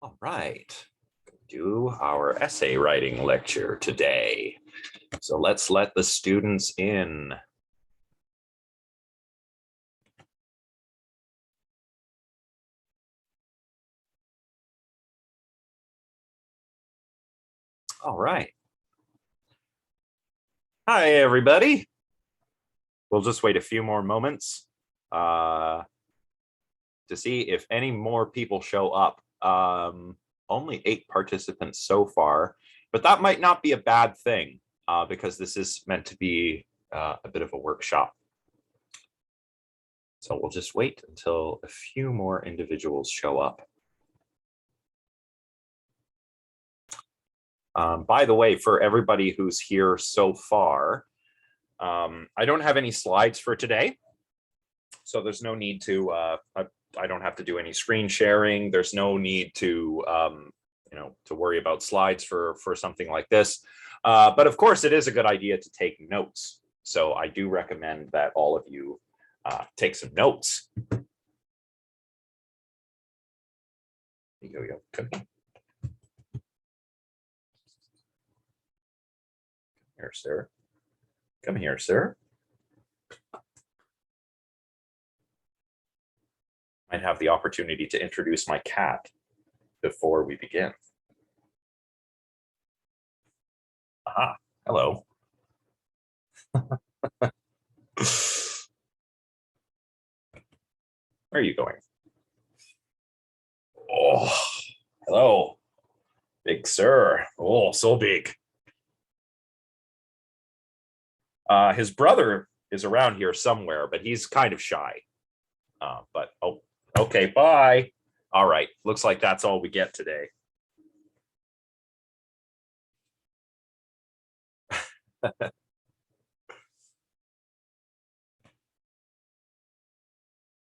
All right, do our essay writing lecture today. So let's let the students in. All right. Hi, everybody. We'll just wait a few more moments to see if any more people show up. Only 8 participants so far, but that might not be a bad thing because this is meant to be a bit of a workshop. So we'll just wait until a few more individuals show up. By the way, for everybody who's here so far, I don't have any slides for today. So there's no need to, I don't have to do any screen sharing. There's no need to, to worry about slides for something like this. But of course, it is a good idea to take notes. So I do recommend that all of you take some notes. Yo-yo, come here, sir. Come here, sir. Might have the opportunity to introduce my cat before we begin. Aha, hello. Where are you going? Oh, hello, big sir. Oh, so big. His brother is around here somewhere, but he's kind of shy. But oh, okay, bye. All right, looks like that's all we get today.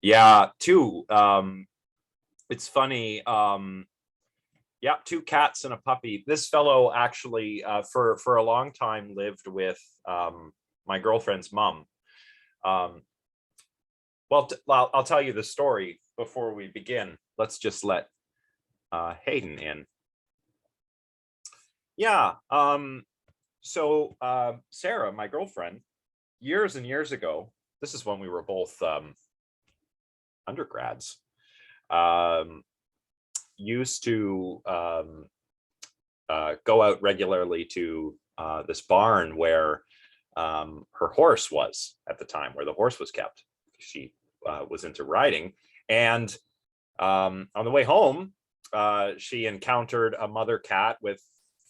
Yeah, two. It's funny. Yeah, 2 cats and a puppy. This fellow actually, for a long time, lived with my girlfriend's mom. Well, I'll tell you the story before we begin. Let's just let Hayden in. Yeah. So Sarah, my girlfriend, years and years ago, this is when we were both undergrads, used to go out regularly to this barn where her horse was at the time, where the horse was kept. She was into riding. And on the way home, she encountered a mother cat with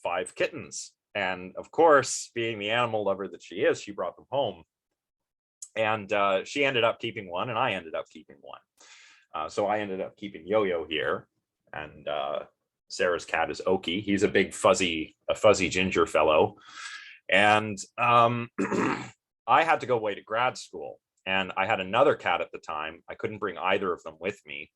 5 kittens. And of course, being the animal lover that she is, she brought them home. And she ended up keeping one, and I ended up keeping one. So I ended up keeping Yo-Yo here. And Sarah's cat is Oki. He's a big fuzzy ginger fellow. And I had to go away to grad school. And I had another cat at the time. I couldn't bring either of them with me.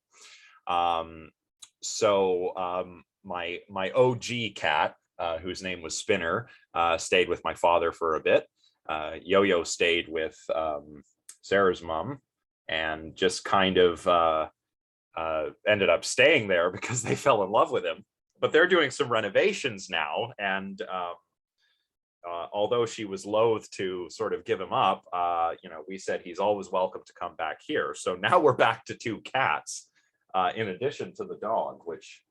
So my OG cat, whose name was Spinner, stayed with my father for a bit. Yo-Yo stayed with Sarah's mom, and just kind of ended up staying there because they fell in love with him. But they're doing some renovations now, and although she was loath to sort of give him up, we said he's always welcome to come back here. So now we're back to 2 cats, in addition to the dog, which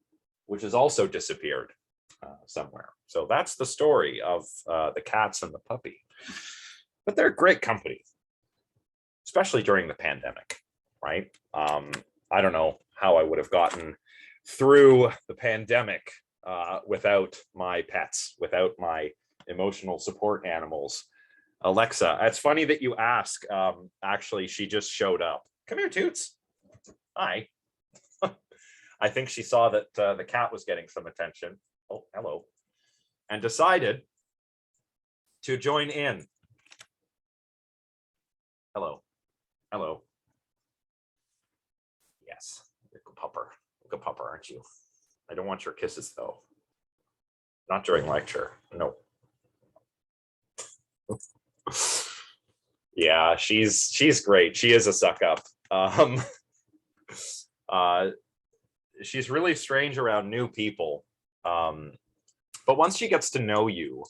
has also disappeared somewhere. So that's the story of the cats and the puppy. But they're great company, especially during the pandemic, right? I don't know how I would have gotten through the pandemic without my pets, without my emotional support animals. Alexa, it's funny that you ask. Actually, she just showed up. Come here, Toots. Hi. I think she saw that the cat was getting some attention. Oh, hello. And decided to join in. Hello. Hello. Yes, you're a good pupper, aren't you? I don't want your kisses, though. Not during lecture. No. Yeah, she's great. She is a suck up. she's really strange around new people. But once she gets to know you,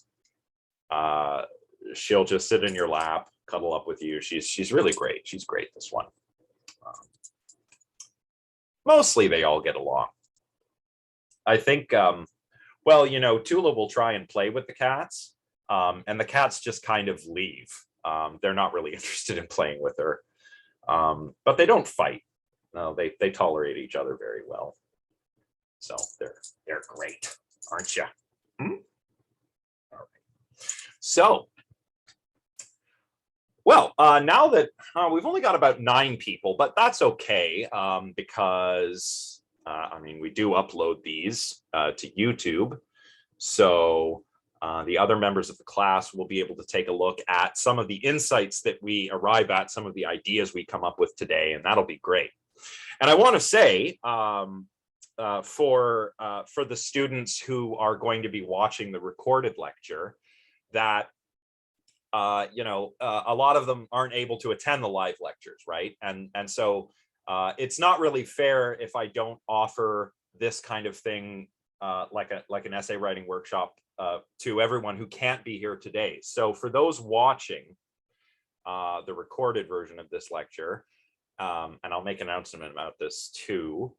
she'll just sit in your lap, cuddle up with you. She's really great. She's great, this one. Mostly they all get along. I think, well, you know, Tula will try and play with the cats, and the cats just kind of leave. They're not really interested in playing with her, but they don't fight. No, they tolerate each other very well. So they're great, aren't you? Hmm? All right. So, well, now that we've only got about 9 people, but that's okay, because I mean, we do upload these to YouTube. So the other members of the class will be able to take a look at some of the insights that we arrive at, some of the ideas we come up with today, and that'll be great. And I want to say, for the students who are going to be watching the recorded lecture, that you know, a lot of them aren't able to attend the live lectures, right? And so it's not really fair if I don't offer this kind of thing, like an essay writing workshop, to everyone who can't be here today. So for those watching the recorded version of this lecture, and I'll make an announcement about this too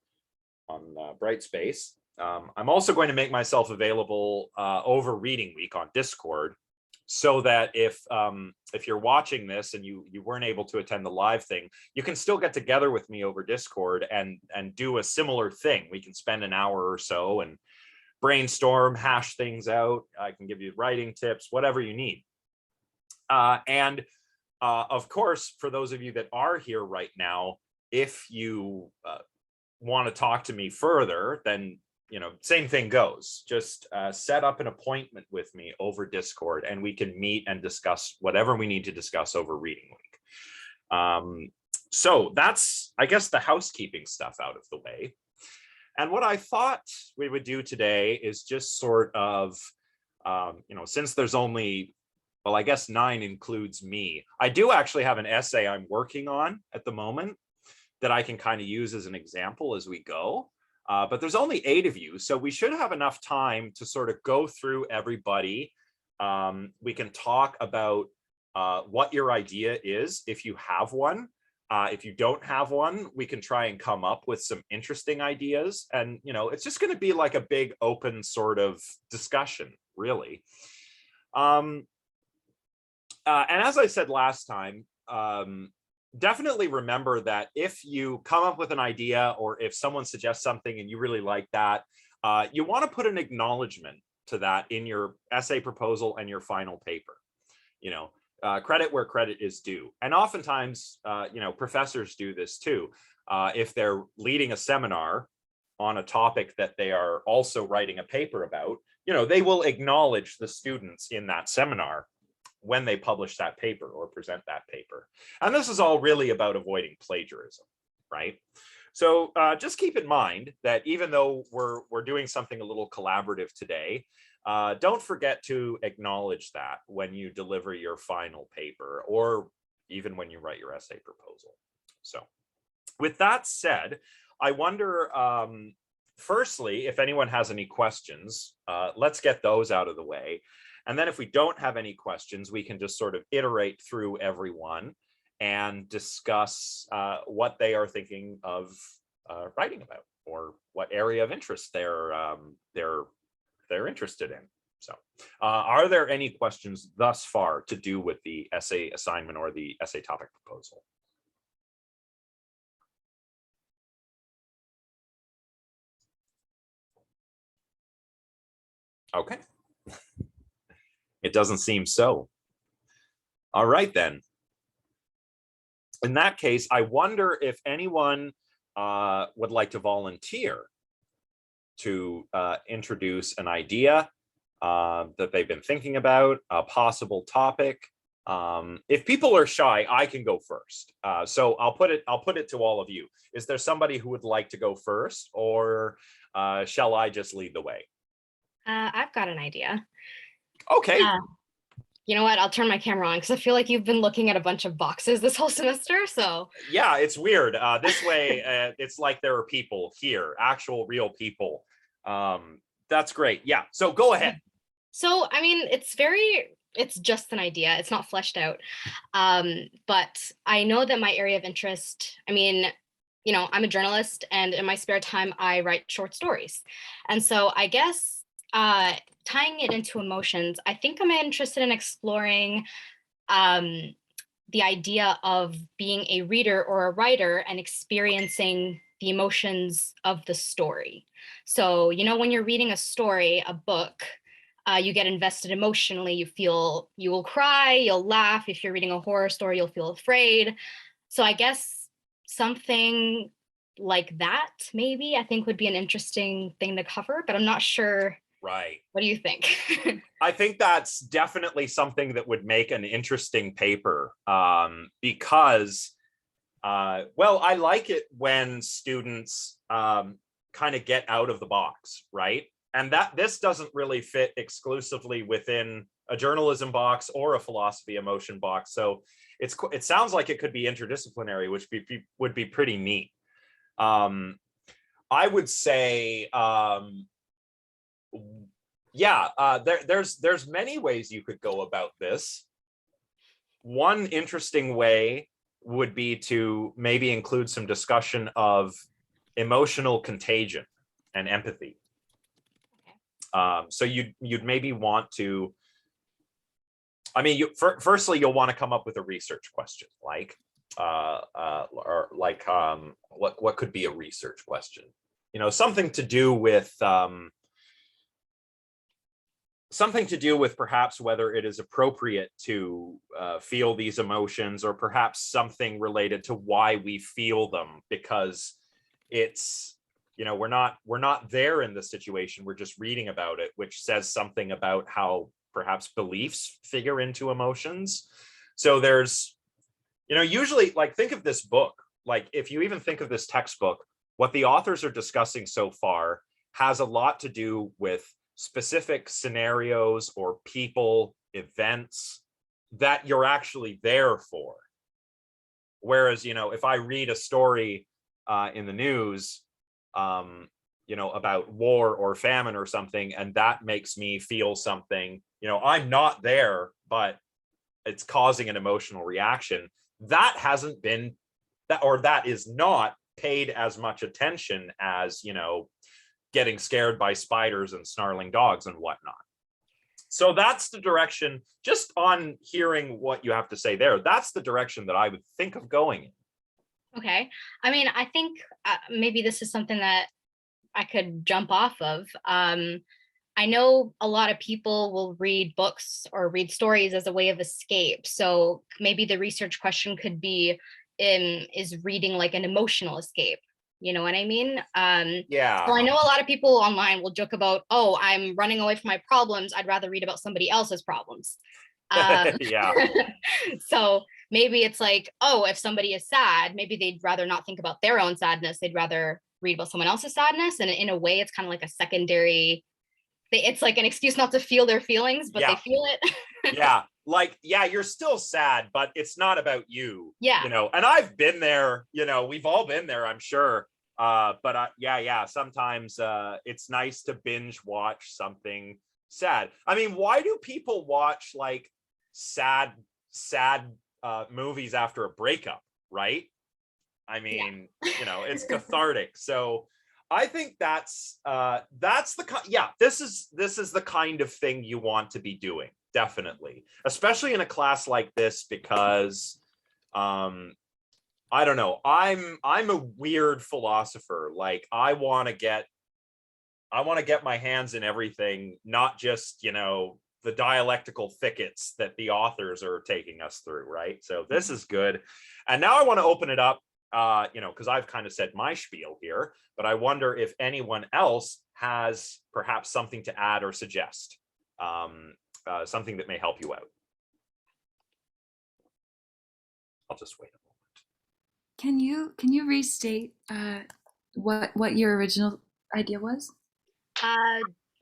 on Brightspace. I'm also going to make myself available over Reading Week on Discord, so that if you're watching this and you weren't able to attend the live thing, you can still get together with me over Discord and do a similar thing. We can spend an hour or so and brainstorm, hash things out. I can give you writing tips, whatever you need. And of course, for those of you that are here right now, if you want to talk to me further, then, you know, same thing goes. Just set up an appointment with me over Discord and we can meet and discuss whatever we need to discuss over Reading Week. So that's, I guess, the housekeeping stuff out of the way. And what I thought we would do today is just sort of, you know, since there's only, well, I guess 9 includes me. I do actually have an essay I'm working on at the moment that I can kind of use as an example as we go. But there's only 8 of you, so we should have enough time to sort of go through everybody. We can talk about what your idea is, if you have one. If you don't have one, we can try and come up with some interesting ideas. And, you know, it's just going to be like a big open sort of discussion, really. And as I said last time, definitely remember that if you come up with an idea or if someone suggests something and you really like that, you want to put an acknowledgement to that in your essay proposal and your final paper. You know, credit where credit is due. And oftentimes, you know, professors do this too. If they're leading a seminar on a topic that they are also writing a paper about, you know, they will acknowledge the students in that seminar when they publish that paper or present that paper. And this is all really about avoiding plagiarism, right? So just keep in mind that even though we're doing something a little collaborative today, don't forget to acknowledge that when you deliver your final paper or even when you write your essay proposal. So with that said, I wonder, firstly, if anyone has any questions, let's get those out of the way. And then if we don't have any questions, we can just sort of iterate through everyone and discuss what they are thinking of writing about or what area of interest they're interested in. So are there any questions thus far to do with the essay assignment or the essay topic proposal? Okay. It doesn't seem so. All right, then. In that case, I wonder if anyone would like to volunteer to introduce an idea that they've been thinking about, a possible topic. If people are shy, I can go first. So I'll put it to all of you. Is there somebody who would like to go first, or shall I just lead the way? I've got an idea. Okay. You know what? I'll turn my camera on because I feel like you've been looking at a bunch of boxes this whole semester. So, Yeah, it's weird. This way, it's like there are people here, actual real people. That's great. Yeah. So go ahead. so I mean, it's just an idea. It's not fleshed out. But I know that my area of interest, I mean, I'm a journalist and in my spare time, I write short stories. And so I guess tying it into emotions, I think I'm interested in exploring um, the idea of being a reader or a writer and experiencing the emotions of the story. So, when you're reading a story, a book, you get invested emotionally. You will cry, you'll laugh. If you're reading a horror story, you'll feel afraid. So, I guess something like that, maybe, I think would be an interesting thing to cover, but I'm not sure. Right. What do you think? I think that's definitely something that would make an interesting paper, because, well, I like it when students kind of get out of the box, right? And that this doesn't really fit exclusively within a journalism box or a philosophy emotion box. So it sounds like it could be interdisciplinary, which would be pretty neat. Um, I would say, yeah, there's many ways you could go about this. One interesting way would be to maybe include some discussion of emotional contagion and empathy. So you'd maybe want to, I mean, firstly, you'll want to come up with a research question, like, or like, what could be a research question? Something to do with, perhaps whether it is appropriate to feel these emotions, or perhaps something related to why we feel them, because it's, we're not there in the situation, we're just reading about it, which says something about how perhaps beliefs figure into emotions. So there's, usually, like, think of this book, like, if you even think of this textbook, what the authors are discussing so far has a lot to do with specific scenarios or people, events that you're actually there for. Whereas, if I read a story in the news, about war or famine or something, and that makes me feel something, I'm not there, but it's causing an emotional reaction. That hasn't been that, or that is not paid as much attention as, getting scared by spiders and snarling dogs and whatnot. So that's the direction, just on hearing what you have to say there, that's the direction that I would think of going in. Okay. I mean, I think maybe this is something that I could jump off of. I know a lot of people will read books or read stories as a way of escape. So maybe the research question could be, is reading like an emotional escape? You know what I mean? Yeah. So I know a lot of people online will joke about, oh, I'm running away from my problems. I'd rather read about somebody else's problems. Um, Yeah. so maybe it's like, oh, if somebody is sad, maybe they'd rather not think about their own sadness. They'd rather read about someone else's sadness. And in a way, it's kind of like a secondary, it's like an excuse not to feel their feelings, but they Yeah. feel it. Yeah. Like, yeah, you're still sad, but it's not about you, Yeah. and I've been there, we've all been there, I'm sure. But yeah, sometimes it's nice to binge watch something sad. I mean, why do people watch, like, sad movies after a breakup, right? I Yeah. mean, it's cathartic. So I think that's yeah, this is the kind of thing you want to be doing, definitely, especially in a class like this, because I don't know, I'm a weird philosopher. Like, I want to get my hands in everything, not just, the dialectical thickets that the authors are taking us through, right? So this is good. And now I want to open it up, because I've kind of said my spiel here, but I wonder if anyone else has perhaps something to add or suggest, something that may help you out. I'll just wait a moment. Can you restate what your original idea was? Uh,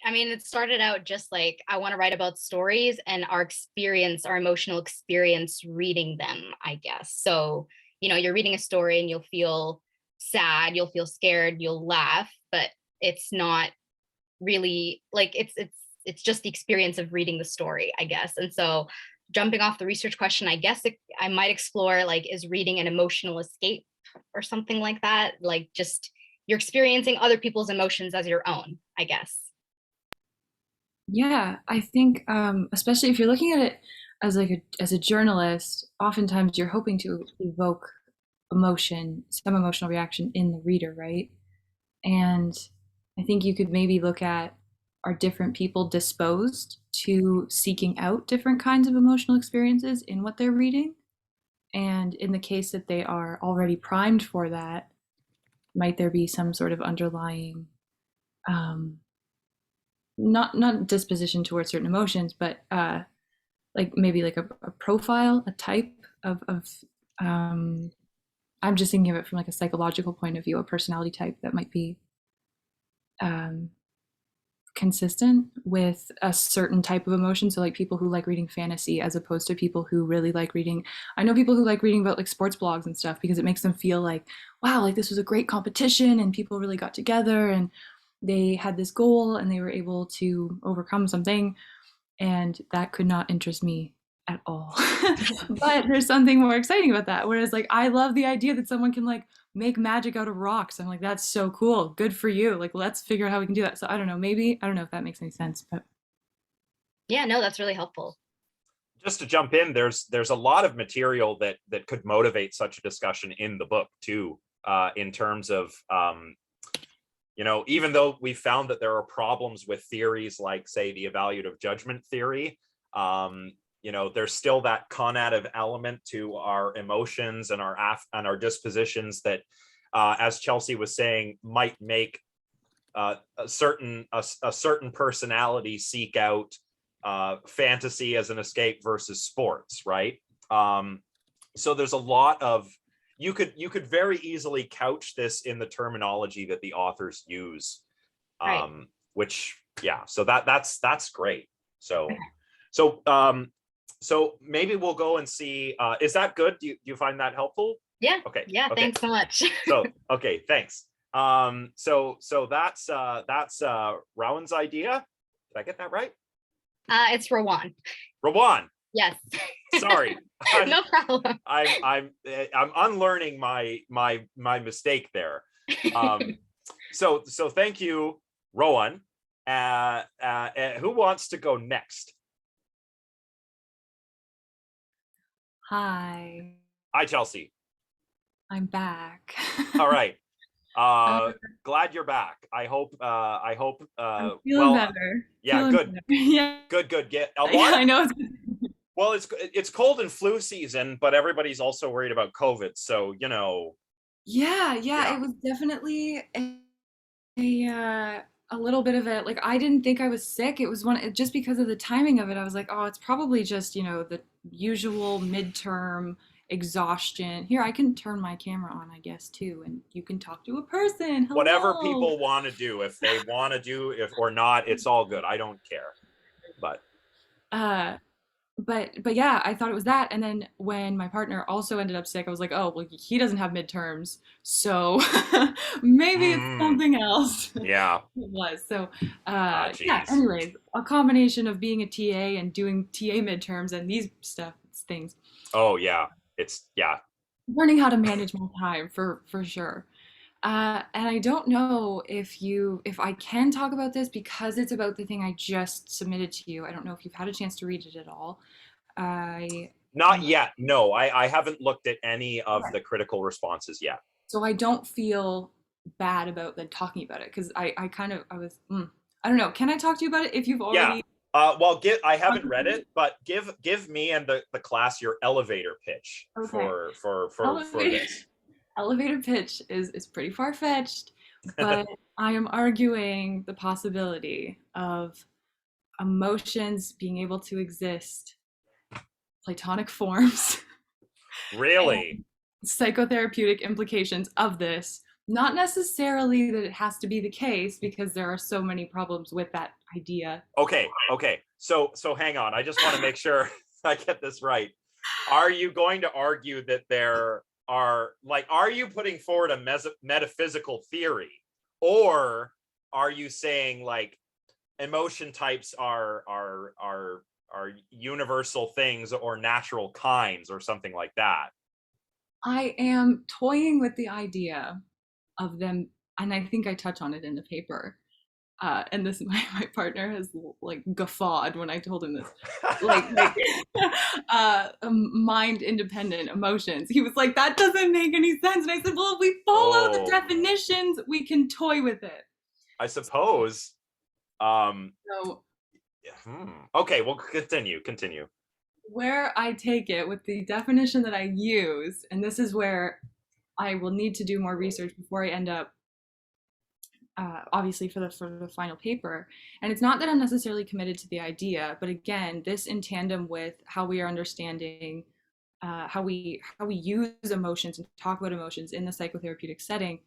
I mean, it started out just like I want to write about stories and our experience, our emotional experience reading them, I guess. So, you're reading a story and you'll feel sad, you'll feel scared, you'll laugh, but it's not really like it's just the experience of reading the story, I guess. And so jumping off the research question, I guess I might explore like is reading an emotional escape or something like that, like just you're experiencing other people's emotions as your own, I guess. Yeah, I think especially if you're looking at it as like as a journalist, oftentimes you're hoping to evoke emotion, some emotional reaction in the reader, right? And I think you could maybe look at, are different people disposed to seeking out different kinds of emotional experiences in what they're reading? And in the case that they are already primed for that, might there be some sort of underlying um, not disposition towards certain emotions, but like maybe like a profile, a type of um, I'm just thinking of it from like a psychological point of view, a personality type that might be um, consistent with a certain type of emotion. So like people who like reading fantasy as opposed to people who really like reading. I know people who like reading about like sports blogs and stuff because it makes them feel like, wow, like this was a great competition and people really got together and they had this goal and they were able to overcome something, and that could not interest me at all. But there's something more exciting about that. Whereas like I love the idea that someone can like make magic out of rocks. I'm like, that's so cool. Good for you. Like let's figure out how we can do that. So I don't know, maybe I don't know if that makes any sense, but Yeah, no, that's really helpful. Just to jump in, there's a lot of material that could motivate such a discussion in the book too, in terms of even though we found that there are problems with theories like, say, the evaluative judgment theory, there's still that conative element to our emotions and our dispositions that, as Chelsea was saying, might make a certain personality seek out fantasy as an escape versus sports, right? So there's a lot of, you could very easily couch this in the terminology that the authors use, Right. which so that's great. So maybe we'll go and see, is that good? Do you find that helpful? Yeah. Okay. Yeah. Okay. Thanks so much. So okay, thanks. So that's Rowan's idea. Did I get that right? It's Rowan. Rowan. Yes. Sorry. No problem. I'm unlearning my mistake there. So thank you, Rowan. Who wants to go next? hi, Hi, Chelsea. I'm back. All right. uh, Glad you're back. I hope I'm feeling well, better. yeah, Feeling good. better. Yeah. Good. Get a Yeah, lot of, I know. well, it's cold and flu season, but everybody's also worried about COVID. So, Yeah, yeah. it was definitely a little bit of it. Like I didn't think I was sick. It was just because of the timing of it. I was like, oh, it's probably just the usual midterm exhaustion. Here, I can turn my camera on, I guess, too, and you can talk to a person. Whatever Hello. people want to do, if they want to do, if or not, it's all good. I don't care. But Uh, but yeah, I thought it was that. And then when my partner also ended up sick, I was like, oh, well, he doesn't have midterms, so maybe it's something else. yeah. It was. So yeah, Geez. anyways, a combination of being a TA and doing TA midterms and these things, Oh yeah. It's yeah. learning how to manage my time for sure. And I don't know if I can talk about this because it's about the thing I just submitted to you. I don't know if you've had a chance to read it at all. I Not yet. No, I haven't looked at any of Okay. the critical responses yet. So I don't feel bad about then talking about it because I kind of I was I don't know. Can I talk to you about it if you've Yeah. already Well, I haven't read it, but give me and the class your elevator pitch Okay. for Elevator, this. elevator pitch is pretty far fetched, but I am arguing the possibility of emotions being able to exist, platonic forms, and Really? psychotherapeutic implications of this Not necessarily that it has to be the case, because there are so many problems with that idea. Okay, okay. So hang on. I just want to make sure I get this right. Are you going to argue that there are, like, are you putting forward a metaphysical theory, or are you saying like emotion types are universal things or natural kinds or something like that? I am toying with the idea of them, and I think I touch on it in the paper. And this, my partner has like guffawed when I told him this. Like mind independent emotions. He was like, that doesn't make any sense. And I said, well, if we follow the Oh, definitions, we can toy with it. I suppose. So Okay, well, continue. where I take it with the definition that I use, and this is where I will need to do more research before I end up, obviously for the final paper. And it's not that I'm necessarily committed to the idea, but again, this in tandem with how we are understanding, how we use emotions and talk about emotions in the psychotherapeutic setting.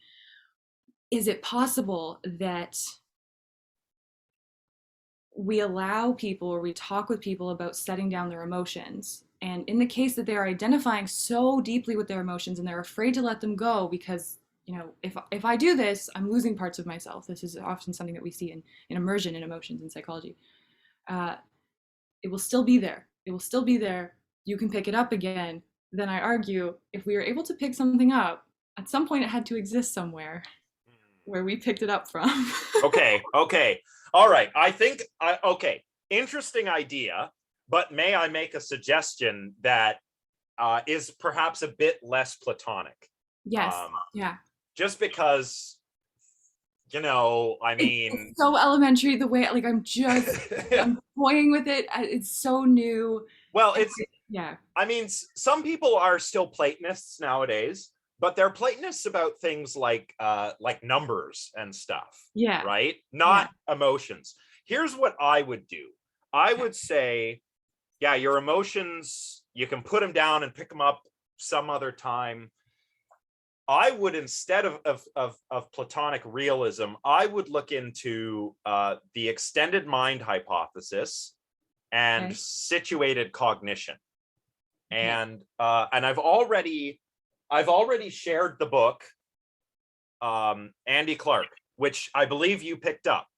Is it possible that we allow people, or we talk with people about setting down their emotions, and in the case that they're identifying so deeply with their emotions and they're afraid to let them go because, if I do this, I'm losing parts of myself. This is often something that we see in immersion in emotions in psychology. It will still be there. It will still be there. You can pick it up again. Then I argue, if we are able to pick something up, at some point it had to exist somewhere where we picked it up from. Okay. All right. Okay. Interesting idea, but may I make a suggestion that is perhaps a bit less platonic? Yes. Yeah. Just because, I mean, it's so elementary the way, like, I'm toying with it. It's so new. Well, yeah. I mean, some people are still Platonists nowadays, but they're Platonists about things like numbers and stuff. Yeah. Right? Not emotions. Here's what I would do. I would say, yeah, your emotions, you can put them down and pick them up some other time. I would, instead of Platonic realism, I would look into the extended mind hypothesis and situated cognition. And I've already shared the book, Andy Clark, which I believe you picked up.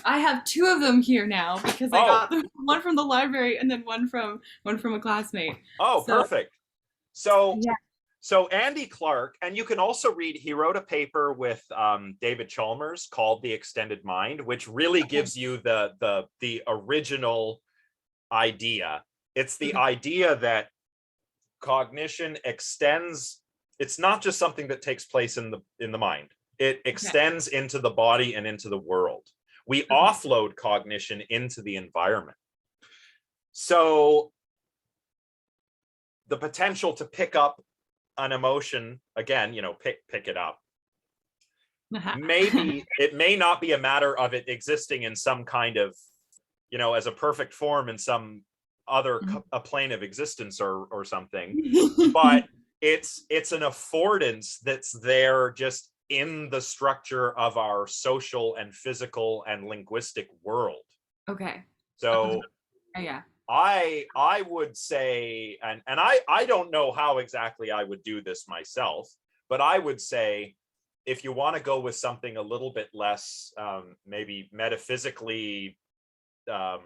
I have two of them here now because I got them, one from the library and then one from a classmate. Oh, so, perfect. So So Andy Clark, and you can also read, he wrote a paper with David Chalmers called The Extended Mind, which really gives you the original idea. It's the idea that cognition extends. It's not just something that takes place in the mind. It extends into the body and into the world. We offload cognition into the environment. So the potential to pick up an emotion, again, pick it up. Maybe it may not be a matter of it existing in some kind of, as a perfect form in some other a plane of existence or something, but it's an affordance that's there just in the structure of our social and physical and linguistic world. Okay. So yeah. I would say, and I don't know how exactly I would do this myself, but I would say, if you want to go with something a little bit less, maybe metaphysically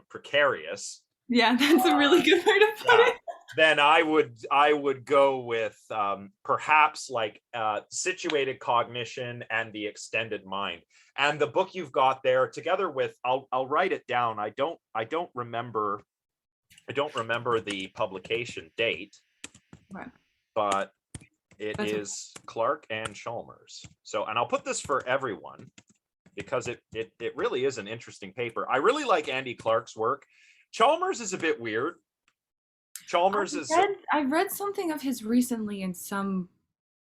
precarious. Yeah, that's a really good way to put it. Then I would go with perhaps like situated cognition and the extended mind. And the book you've got there, together with, I'll write it down. I don't remember the publication date, but it is Clark and Chalmers. So, and I'll put this for everyone because it really is an interesting paper. I really like Andy Clark's work. Chalmers is a bit weird. I read something of his recently in some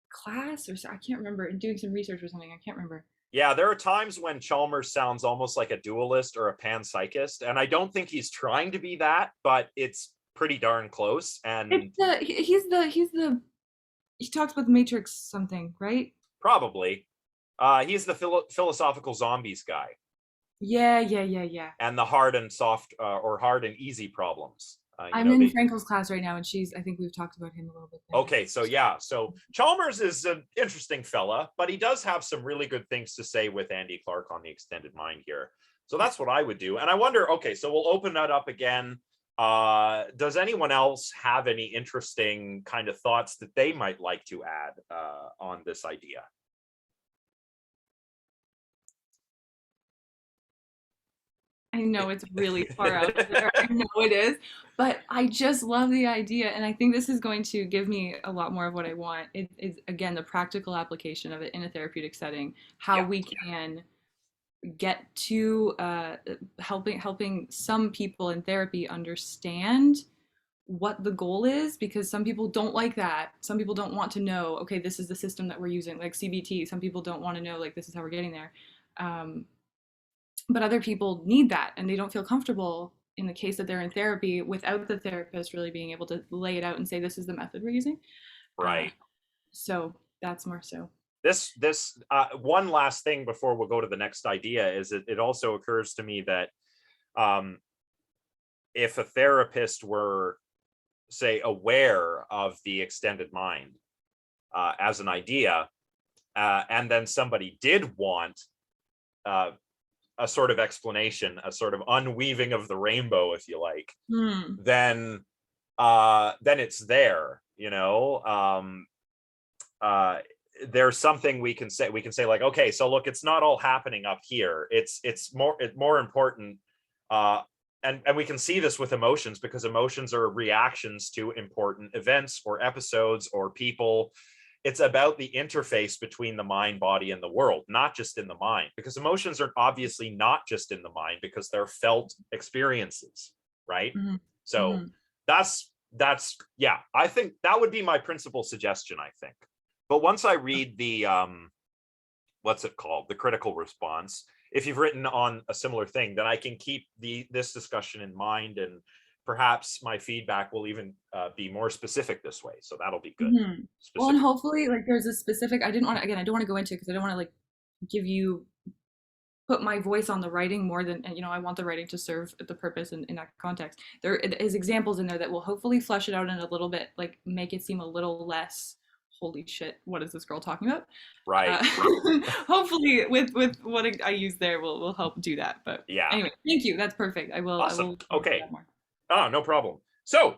class, or I can't remember, doing some research or something. I can't remember. Yeah, there are times when Chalmers sounds almost like a dualist or a panpsychist, and I don't think he's trying to be that, but it's pretty darn close. And he talks about the Matrix something, right? Probably. He's the philosophical zombies guy. Yeah. And the hard and soft or hard and easy problems. I'm in Frankel's class right now, and I think we've talked about him a little bit there. Okay, so yeah, so Chalmers is an interesting fella, but he does have some really good things to say with Andy Clark on the extended mind here. So that's what I would do. And I wonder, okay, so we'll open that up again. Does anyone else have any interesting kind of thoughts that they might like to add on this idea? I know it's really far out there. I know it is, but I just love the idea, and I think this is going to give me a lot more of what I want. It is, again, the practical application of it in a therapeutic setting, how we can get to helping some people in therapy understand what the goal is, because some people don't like that. Some people don't want to know, okay, this is the system that we're using, like CBT. Some people don't want to know, like, this is how we're getting there. But other people need that, and they don't feel comfortable in the case that they're in therapy without the therapist really being able to lay it out and say, this is the method we're using. Right. So that's more so. This one last thing before we'll go to the next idea is it also occurs to me that if a therapist were, say, aware of the extended mind as an idea, and then somebody did want a sort of explanation, a sort of unweaving of the rainbow, if you like, then it's there, you know. There's something we can say. We can say, like, okay, so look, it's not all happening up here. It's more important, and we can see this with emotions, because emotions are reactions to important events or episodes or people. It's about the interface between the mind, body, and the world, not just in the mind, because emotions are obviously not just in the mind, because they're felt experiences, right? So that's yeah, I think that would be my principal suggestion, I think. But once I read the what's it called, the critical response, if you've written on a similar thing, then I can keep this discussion in mind, and perhaps my feedback will even be more specific this way. So that'll be good. Well, and hopefully, like, there's a specific, I don't want to go into it, because I don't want to, like, put my voice on the writing more than, you know, I want the writing to serve the purpose in that context. There is examples in there that will hopefully flesh it out in a little bit, like, make it seem a little less, holy shit, what is this girl talking about? Right. Hopefully with what I use there will help do that. But yeah, anyway, thank you. That's perfect. Awesome. I will. Okay. No problem. So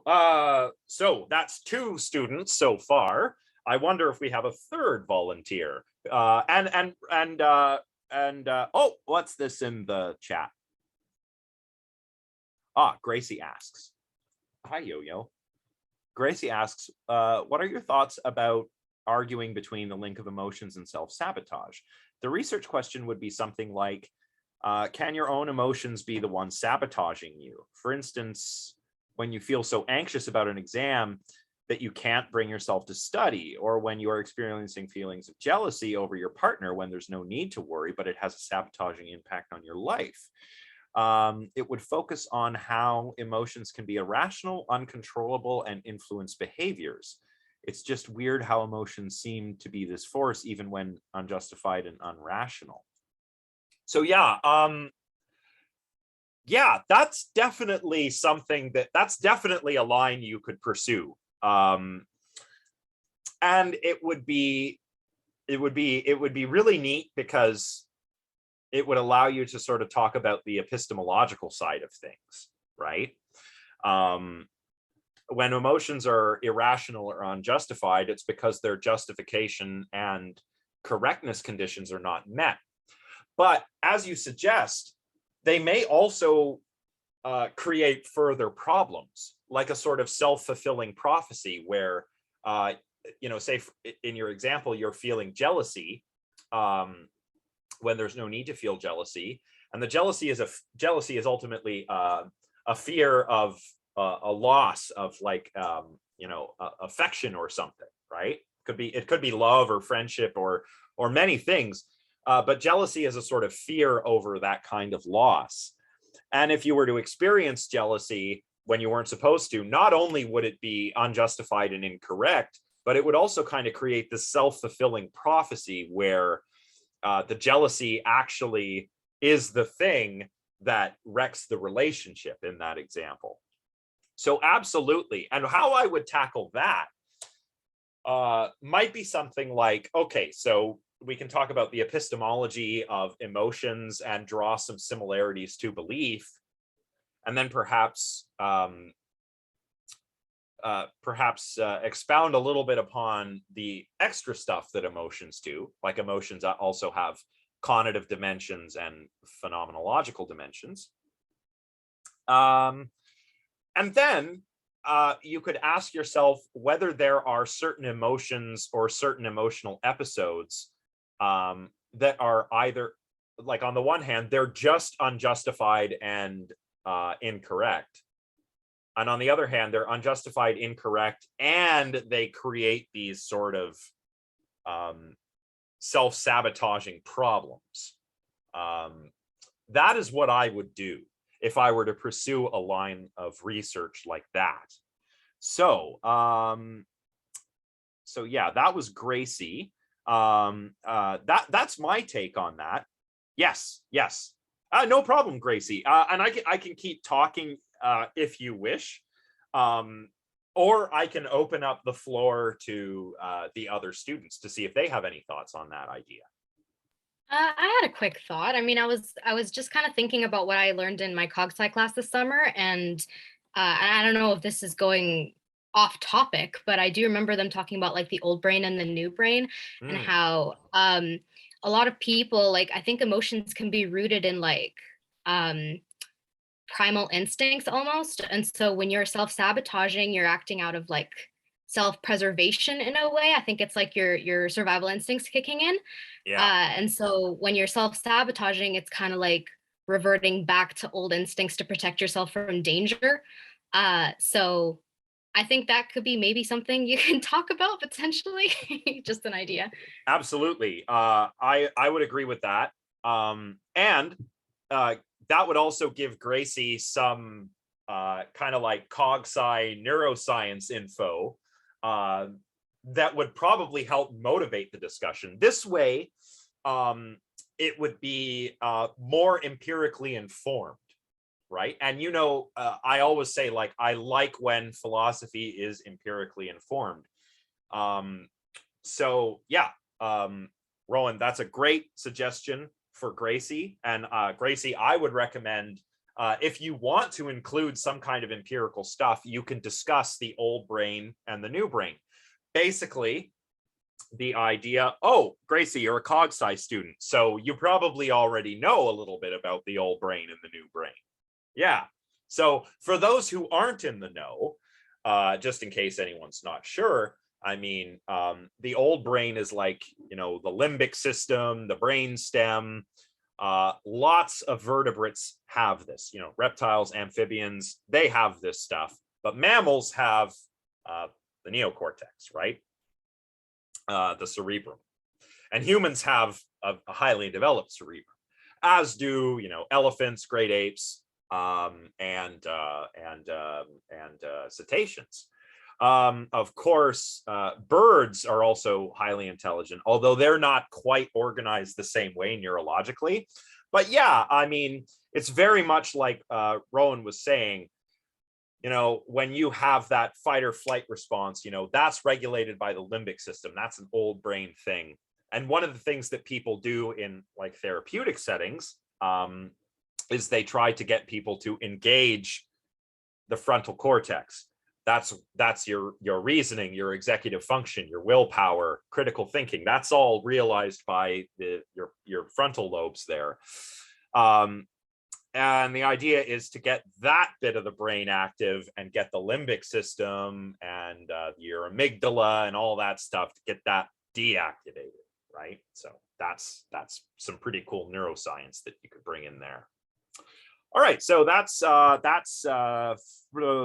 so that's 2 students so far. I wonder if we have a third volunteer. And oh, what's this in the chat? Gracie asks. Hi, Yo-Yo. Gracie asks, what are your thoughts about arguing between the link of emotions and self-sabotage? The research question would be something like, can your own emotions be the ones sabotaging you? For instance, when you feel so anxious about an exam that you can't bring yourself to study, or when you are experiencing feelings of jealousy over your partner when there's no need to worry, but it has a sabotaging impact on your life. It would focus on how emotions can be irrational, uncontrollable, and influence behaviors. It's just weird how emotions seem to be this force, even when unjustified and unrational. So yeah, that's definitely something that's definitely a line you could pursue. And it would be really neat, because it would allow you to sort of talk about the epistemological side of things, right? When emotions are irrational or unjustified, it's because their justification and correctness conditions are not met. But as you suggest, they may also create further problems, like a sort of self-fulfilling prophecy where, you know, say in your example, you're feeling jealousy when there's no need to feel jealousy. And the jealousy is ultimately a fear of a loss of, like, you know, affection or something, right? It could be love or friendship or many things. But jealousy is a sort of fear over that kind of loss. And if you were to experience jealousy when you weren't supposed to, not only would it be unjustified and incorrect, but it would also kind of create this self-fulfilling prophecy where the jealousy actually is the thing that wrecks the relationship in that example. So absolutely. And how I would tackle that might be something like, okay, so we can talk about the epistemology of emotions and draw some similarities to belief, and then perhaps expound a little bit upon the extra stuff that emotions do. Like emotions also have cognitive dimensions and phenomenological dimensions. And then you could ask yourself whether there are certain emotions or certain emotional episodes that are either, like, on the one hand, they're just unjustified and incorrect. And on the other hand, they're unjustified, incorrect, and they create these sort of self-sabotaging problems. That is what I would do if I were to pursue a line of research like that. So, so yeah, that was Gracie. That's my take on that. Yes, yes. No problem, Gracie. And I can keep talking if you wish, or I can open up the floor to the other students to see if they have any thoughts on that idea. I had a quick thought. I mean, I was just kind of thinking about what I learned in my cog sci class this summer, and I don't know if this is going off topic, but I do remember them talking about like the old brain and the new brain, and how a lot of people, like, I think emotions can be rooted in like primal instincts almost, and so when you're self-sabotaging, you're acting out of like self-preservation in a way. I think it's like your survival instincts kicking in. Yeah, And so when you're self-sabotaging, it's kind of like reverting back to old instincts to protect yourself from danger. So I think that could be maybe something you can talk about potentially. Just an idea. absolutely. I would agree with that. And that would also give Gracie some kind of like cog sci neuroscience info that would probably help motivate the discussion. This way, it would be more empirically informed, right? And I always say, like, I like when philosophy is empirically informed. So yeah, Rowan, that's a great suggestion for Gracie. And Gracie, I would recommend, if you want to include some kind of empirical stuff, you can discuss the old brain and the new brain. Basically, the idea, oh, Gracie, you're a cog sci student, so you probably already know a little bit about the old brain and the new brain. Yeah. So for those who aren't in the know, just in case anyone's not sure, I mean, the old brain is like, the limbic system, the brain stem. Lots of vertebrates have this, reptiles, amphibians, they have this stuff, but mammals have the neocortex, right? The cerebrum. And humans have a highly developed cerebrum, as do, elephants, great apes, and cetaceans. Of course, birds are also highly intelligent, although they're not quite organized the same way neurologically. But yeah, I mean, it's very much like Rowan was saying, when you have that fight or flight response, that's regulated by the limbic system. That's an old brain thing. And one of the things that people do in like therapeutic settings is they try to get people to engage the frontal cortex. That's your reasoning, your executive function, your willpower, critical thinking. That's all realized by your frontal lobes there. And the idea is to get that bit of the brain active and get the limbic system and your amygdala and all that stuff to get that deactivated, right? So that's some pretty cool neuroscience that you could bring in there. All right, so that's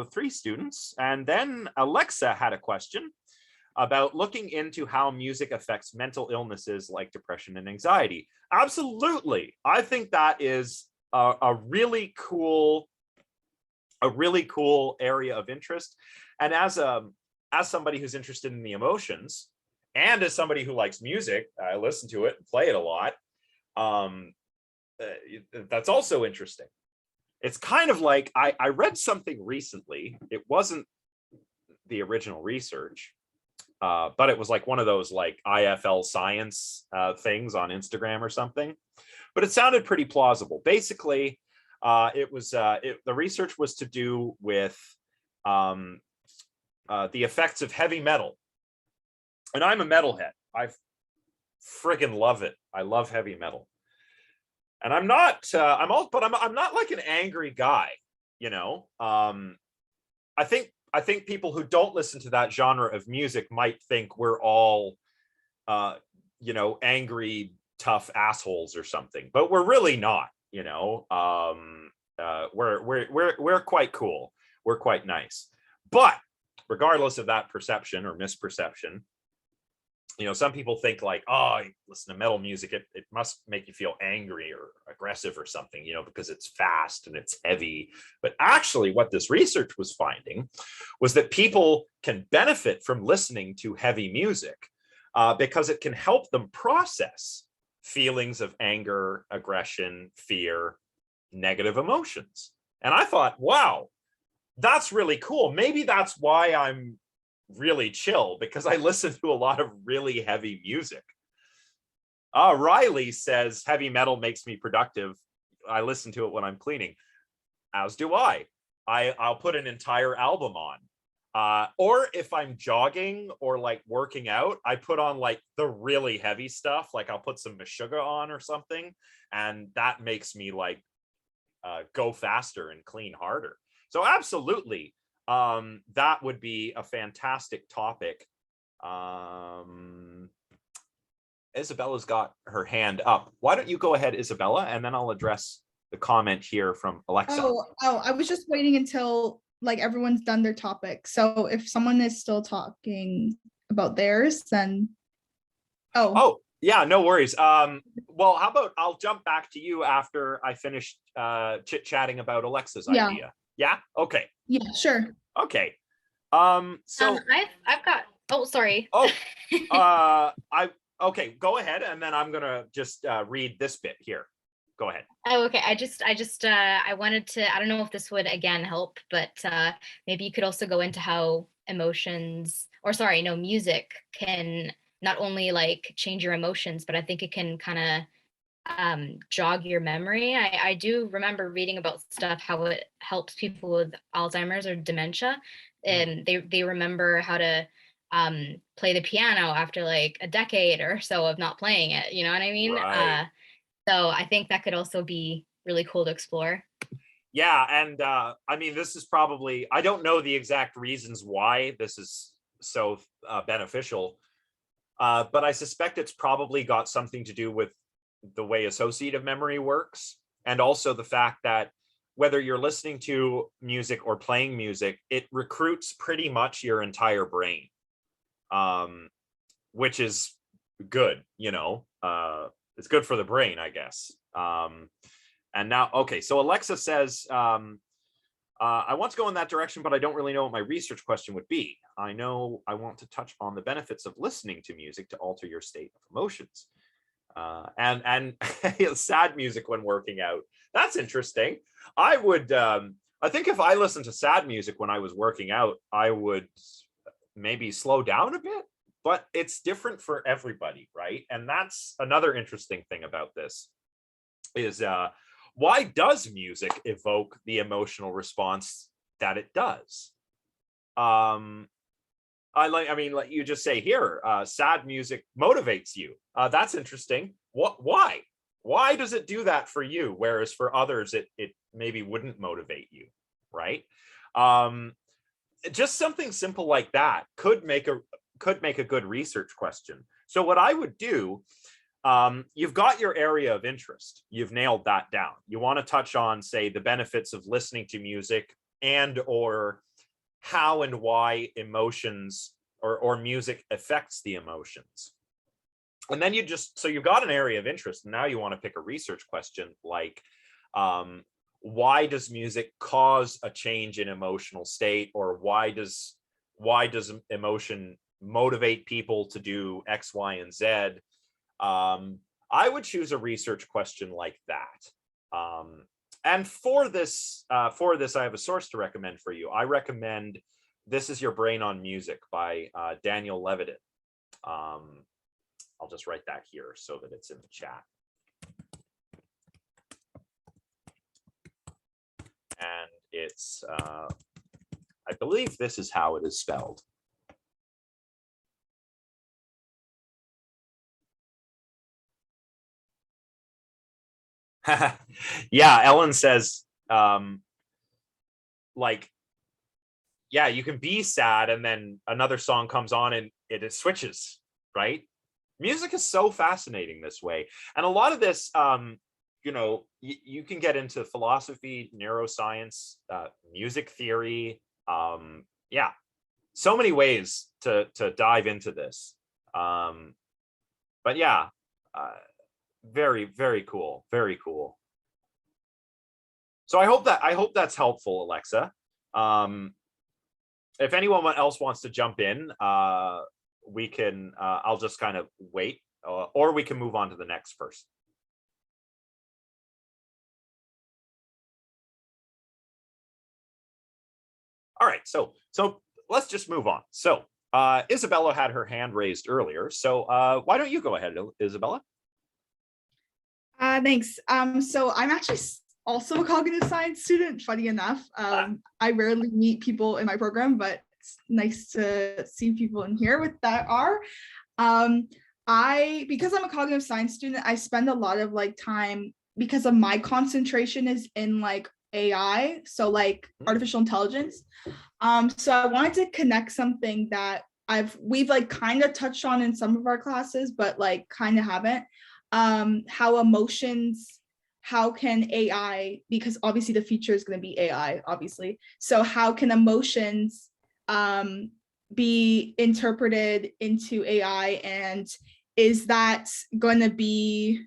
3 students. And then Alexa had a question about looking into how music affects mental illnesses like depression and anxiety. Absolutely. I think that is a really cool area of interest. And as as somebody who's interested in the emotions, and as somebody who likes music, I listen to it and play it a lot. That's also interesting. It's kind of like I read something recently. It wasn't the original research, but it was like one of those like IFL science things on Instagram or something. But it sounded pretty plausible. Basically, the research was to do with the effects of heavy metal. And I'm a metalhead. I friggin' love it. I love heavy metal. And I'm not I'm not like an angry guy, you know. I think people who don't listen to that genre of music might think we're all you know, angry, tough assholes or something, but we're really not, you know. We're quite cool. We're quite nice. But regardless of that perception or misperception, you know, some people think like, oh, you listen to metal music, it must make you feel angry or aggressive or something, you know, because it's fast and it's heavy. But actually what this research was finding was that people can benefit from listening to heavy music because it can help them process feelings of anger, aggression, fear, negative emotions. And I thought, wow, that's really cool. Maybe that's why I'm really chill, because I listen to a lot of really heavy music. Riley says heavy metal makes me productive. I listen to it when I'm cleaning, as do I'll put an entire album on, or if I'm jogging or like working out, I put on like the really heavy stuff, like I'll put some Meshuggah on or something, and that makes me like go faster and clean harder. So absolutely, that would be a fantastic topic. Isabella's got her hand up. Why don't you go ahead, Isabella, and then I'll address the comment here from Alexa. Oh, I was just waiting until like everyone's done their topic. So if someone is still talking about theirs, then oh yeah, no worries. Well, how about I'll jump back to you after I finish chit-chatting about Alexa's idea. Yeah. Okay. Yeah, sure. Okay. So I've got. Oh, sorry. Okay. Go ahead, and then I'm gonna just read this bit here. Go ahead. Oh, okay. I wanted to. I don't know if this would again help, but maybe you could also go into how music can not only like change your emotions, but I think it can kind of jog your memory. I do remember reading about stuff, how it helps people with Alzheimer's or dementia, and they remember how to play the piano after like a decade or so of not playing it. You know what I mean? Right. So I think that could also be really cool to explore. Yeah, and I mean, this is probably, I don't know the exact reasons why this is so beneficial, but I suspect it's probably got something to do with the way associative memory works, and also the fact that whether you're listening to music or playing music, it recruits pretty much your entire brain, which is good, you know. It's good for the brain, I guess. And now, okay, so Alexa says, I want to go in that direction, but I don't really know what my research question would be. I know I want to touch on the benefits of listening to music to alter your state of emotions. And sad music when working out. That's interesting. I would, I think if I listened to sad music when I was working out, I would maybe slow down a bit, but it's different for everybody, right? And that's another interesting thing about this is, why does music evoke the emotional response that it does? I mean, like you just say here, sad music motivates you. That's interesting. Why? Why does it do that for you? Whereas for others, it maybe wouldn't motivate you, right? Just something simple like that could make a good research question. So what I would do, you've got your area of interest. You've nailed that down. You want to touch on, say, the benefits of listening to music and or how and why emotions or music affects the emotions. And then so you've got an area of interest. And now you want to pick a research question like, why does music cause a change in emotional state? Or why does why does emotion motivate people to do X, Y, and Z? I would choose a research question like that. And for this, I have a source to recommend for you. I recommend This Is Your Brain on Music by Daniel Levitin. I'll just write that here so that it's in the chat. And it's, I believe this is how it is spelled. Yeah, Ellen says, like, yeah, you can be sad and then another song comes on and it switches, right? Music is so fascinating this way. And a lot of this, you know, you can get into philosophy, neuroscience, music theory. Yeah, so many ways to dive into this. But yeah, very, very cool. Very cool. So I hope that's helpful, Alexa. If anyone else wants to jump in, we can, I'll just kind of wait, or we can move on to the next first. All right, so let's just move on. So Isabella had her hand raised earlier. So why don't you go ahead, Isabella? Thanks. So I'm actually also a cognitive science student, funny enough. I rarely meet people in my program, but it's nice to see people in here with that are. Because I'm a cognitive science student, I spend a lot of like time, because of my concentration is in like AI, so like artificial intelligence. So I wanted to connect something that we've like kind of touched on in some of our classes, but like kind of haven't. How emotions, how can AI, because obviously the future is going to be AI, obviously. So how can emotions be interpreted into AI, and is there going to be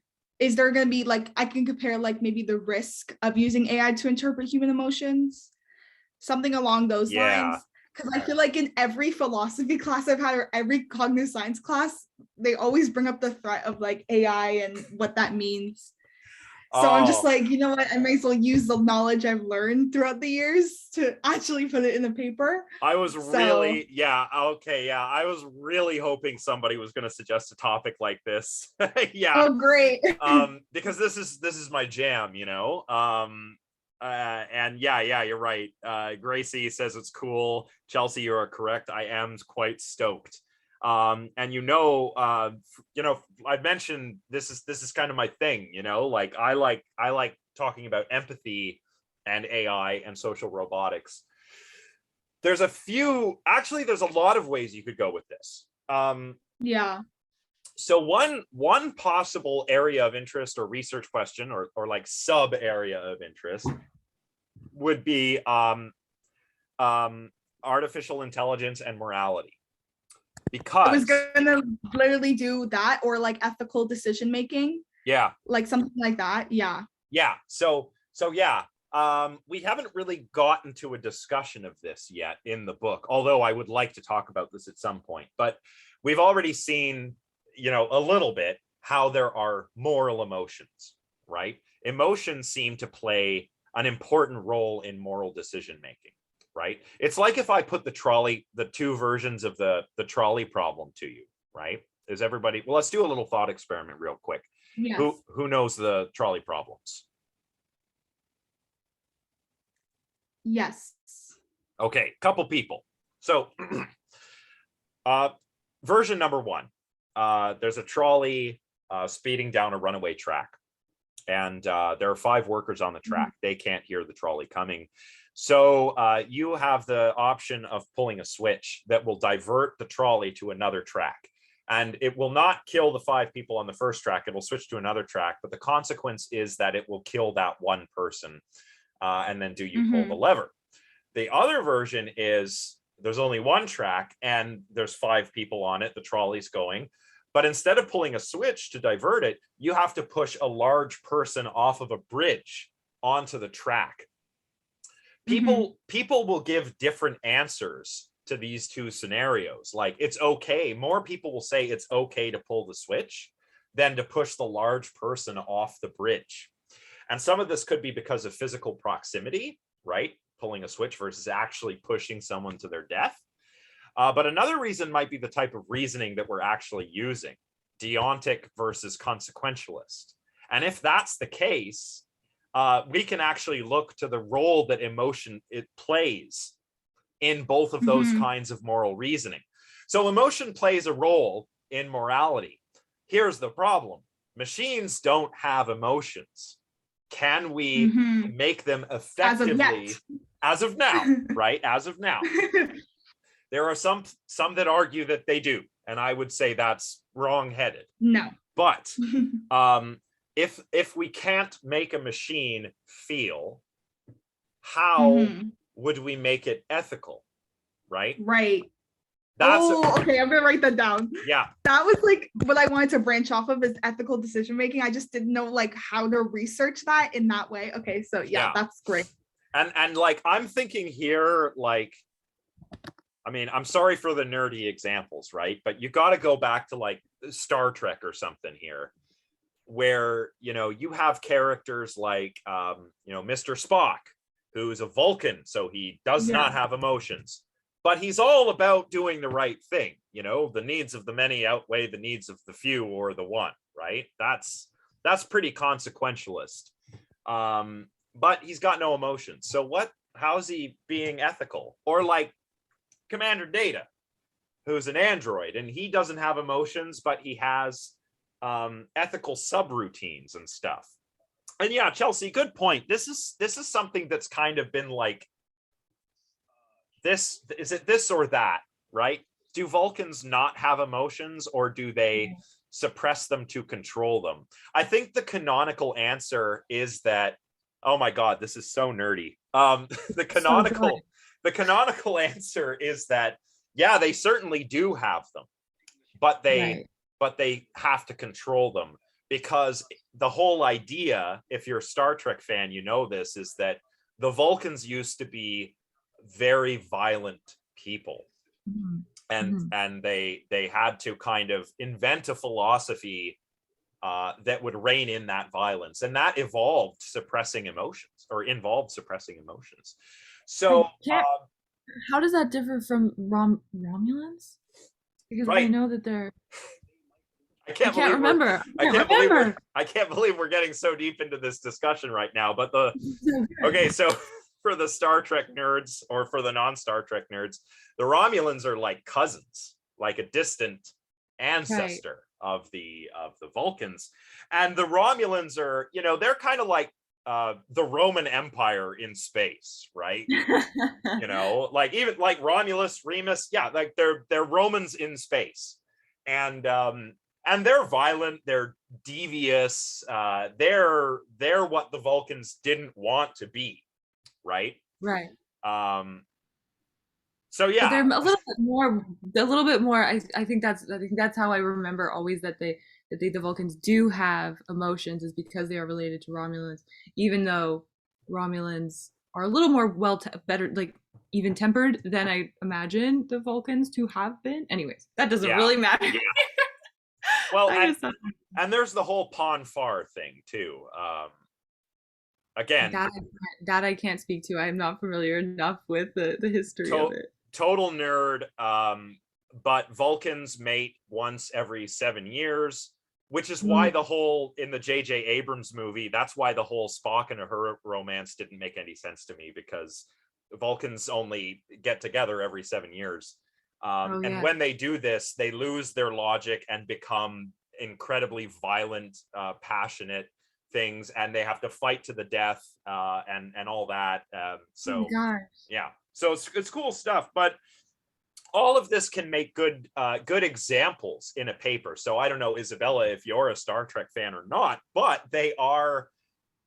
like, I can compare like maybe the risk of using AI to interpret human emotions, something along those lines. Because I feel like in every philosophy class I've had, or every cognitive science class, they always bring up the threat of like AI and what that means. So I'm just like, you know what, I may as well use the knowledge I've learned throughout the years to actually put it in the paper. I was really, I was really hoping somebody was going to suggest a topic like this. Yeah. Oh, great. Because this is my jam, you know. And yeah, you're right. Gracie says it's cool. Chelsea, you are correct. I am quite stoked. And you know, I've mentioned this is kind of my thing, you know, like I like talking about empathy and AI and social robotics. There's a lot of ways you could go with this. Yeah. So one possible area of interest or research question or like sub area of interest would be artificial intelligence and morality. Because I was gonna literally do that, or like ethical decision making. Yeah. Like something like that. Yeah. Yeah. So yeah. We haven't really gotten to a discussion of this yet in the book, although I would like to talk about this at some point. But we've already seen, you know, a little bit how there are moral emotions, right? Emotions seem to play an important role in moral decision making, right? It's like if I put the two versions of the trolley problem to you, right? Is everybody, well, let's do a little thought experiment real quick. Yes. Who knows the trolley problems? Yes. Okay, couple people. So version number one, there's a trolley speeding down a runaway track. And there are 5 workers on the track. They can't hear the trolley coming. So you have the option of pulling a switch that will divert the trolley to another track. And it will not kill the 5 people on the first track. It will switch to another track. But the consequence is that it will kill that one person. And then do you pull the lever? The other version is there's only one track and there's 5 people on it. The trolley's going. But instead of pulling a switch to divert it, you have to push a large person off of a bridge onto the track. People will give different answers to these two scenarios. Like, it's okay. More people will say it's okay to pull the switch than to push the large person off the bridge. And some of this could be because of physical proximity, right? Pulling a switch versus actually pushing someone to their death. But another reason might be the type of reasoning that we're actually using, deontic versus consequentialist. And if that's the case, we can actually look to the role that emotion it plays in both of those kinds of moral reasoning. So emotion plays a role in morality. Here's the problem. Machines don't have emotions. Can we make them effectively as of now, right? As of now. There are some that argue that they do, and I would say that's wrong-headed. No. But if we can't make a machine feel, how would we make it ethical, right? Right. That's okay, I'm gonna write that down. Yeah. That was like what I wanted to branch off of, is ethical decision making. I just didn't know like how to research that in that way. Okay, so yeah. That's great. And like, I'm thinking here, like, I mean, I'm sorry for the nerdy examples, right? But you got to go back to like Star Trek or something here, where, you know, you have characters like, you know, Mr. Spock, who's a Vulcan, so he does not have emotions, but he's all about doing the right thing. You know, the needs of the many outweigh the needs of the few or the one, right? That's pretty consequentialist. But he's got no emotions. So how's he being ethical? Or like Commander Data, who's an android, and he doesn't have emotions, but he has ethical subroutines and stuff. And yeah, Chelsea, good point. This is something that's kind of been like, is it this or that, right? Do Vulcans not have emotions, or do they suppress them to control them? I think the canonical answer is that, oh my God, this is so nerdy. The canonical answer is that, yeah, they certainly do have them, but they have to control them, because the whole idea, if you're a Star Trek fan, you know this, is that the Vulcans used to be very violent people. And they had to kind of invent a philosophy that would rein in that violence, and that involved suppressing emotions. So how does that differ from Romulans? Because I know that they're I can't remember. I can't believe we're getting so deep into this discussion right now. But so for the Star Trek nerds, or for the non-Star Trek nerds, the Romulans are like cousins, like a distant ancestor of the Vulcans. And the Romulans are, you know, they're kind of like the Roman Empire in space, right? You know, like even like Romulus, Remus, like they're Romans in space. And they're violent, they're devious, they're what the Vulcans didn't want to be, right? So yeah, but they're a little bit more. I think that's how I remember always that the Vulcans do have emotions, is because they are related to Romulans, even though Romulans are a little more better, like even tempered than I imagine the Vulcans to have been. Anyways, that doesn't really matter. Well, and there's the whole Pon farr thing too. Again, that I can't speak to. I'm not familiar enough with the history of it. Total nerd. But Vulcans mate once every 7 years, which is why the whole, in the J.J. Abrams movie, that's why the whole Spock and her romance didn't make any sense to me, because Vulcans only get together every 7 years. And when they do this, they lose their logic and become incredibly violent, passionate things, and they have to fight to the death, and all that. So it's cool stuff. But all of this can make good examples in a paper. So I don't know, Isabella, if you're a Star Trek fan or not, but they are,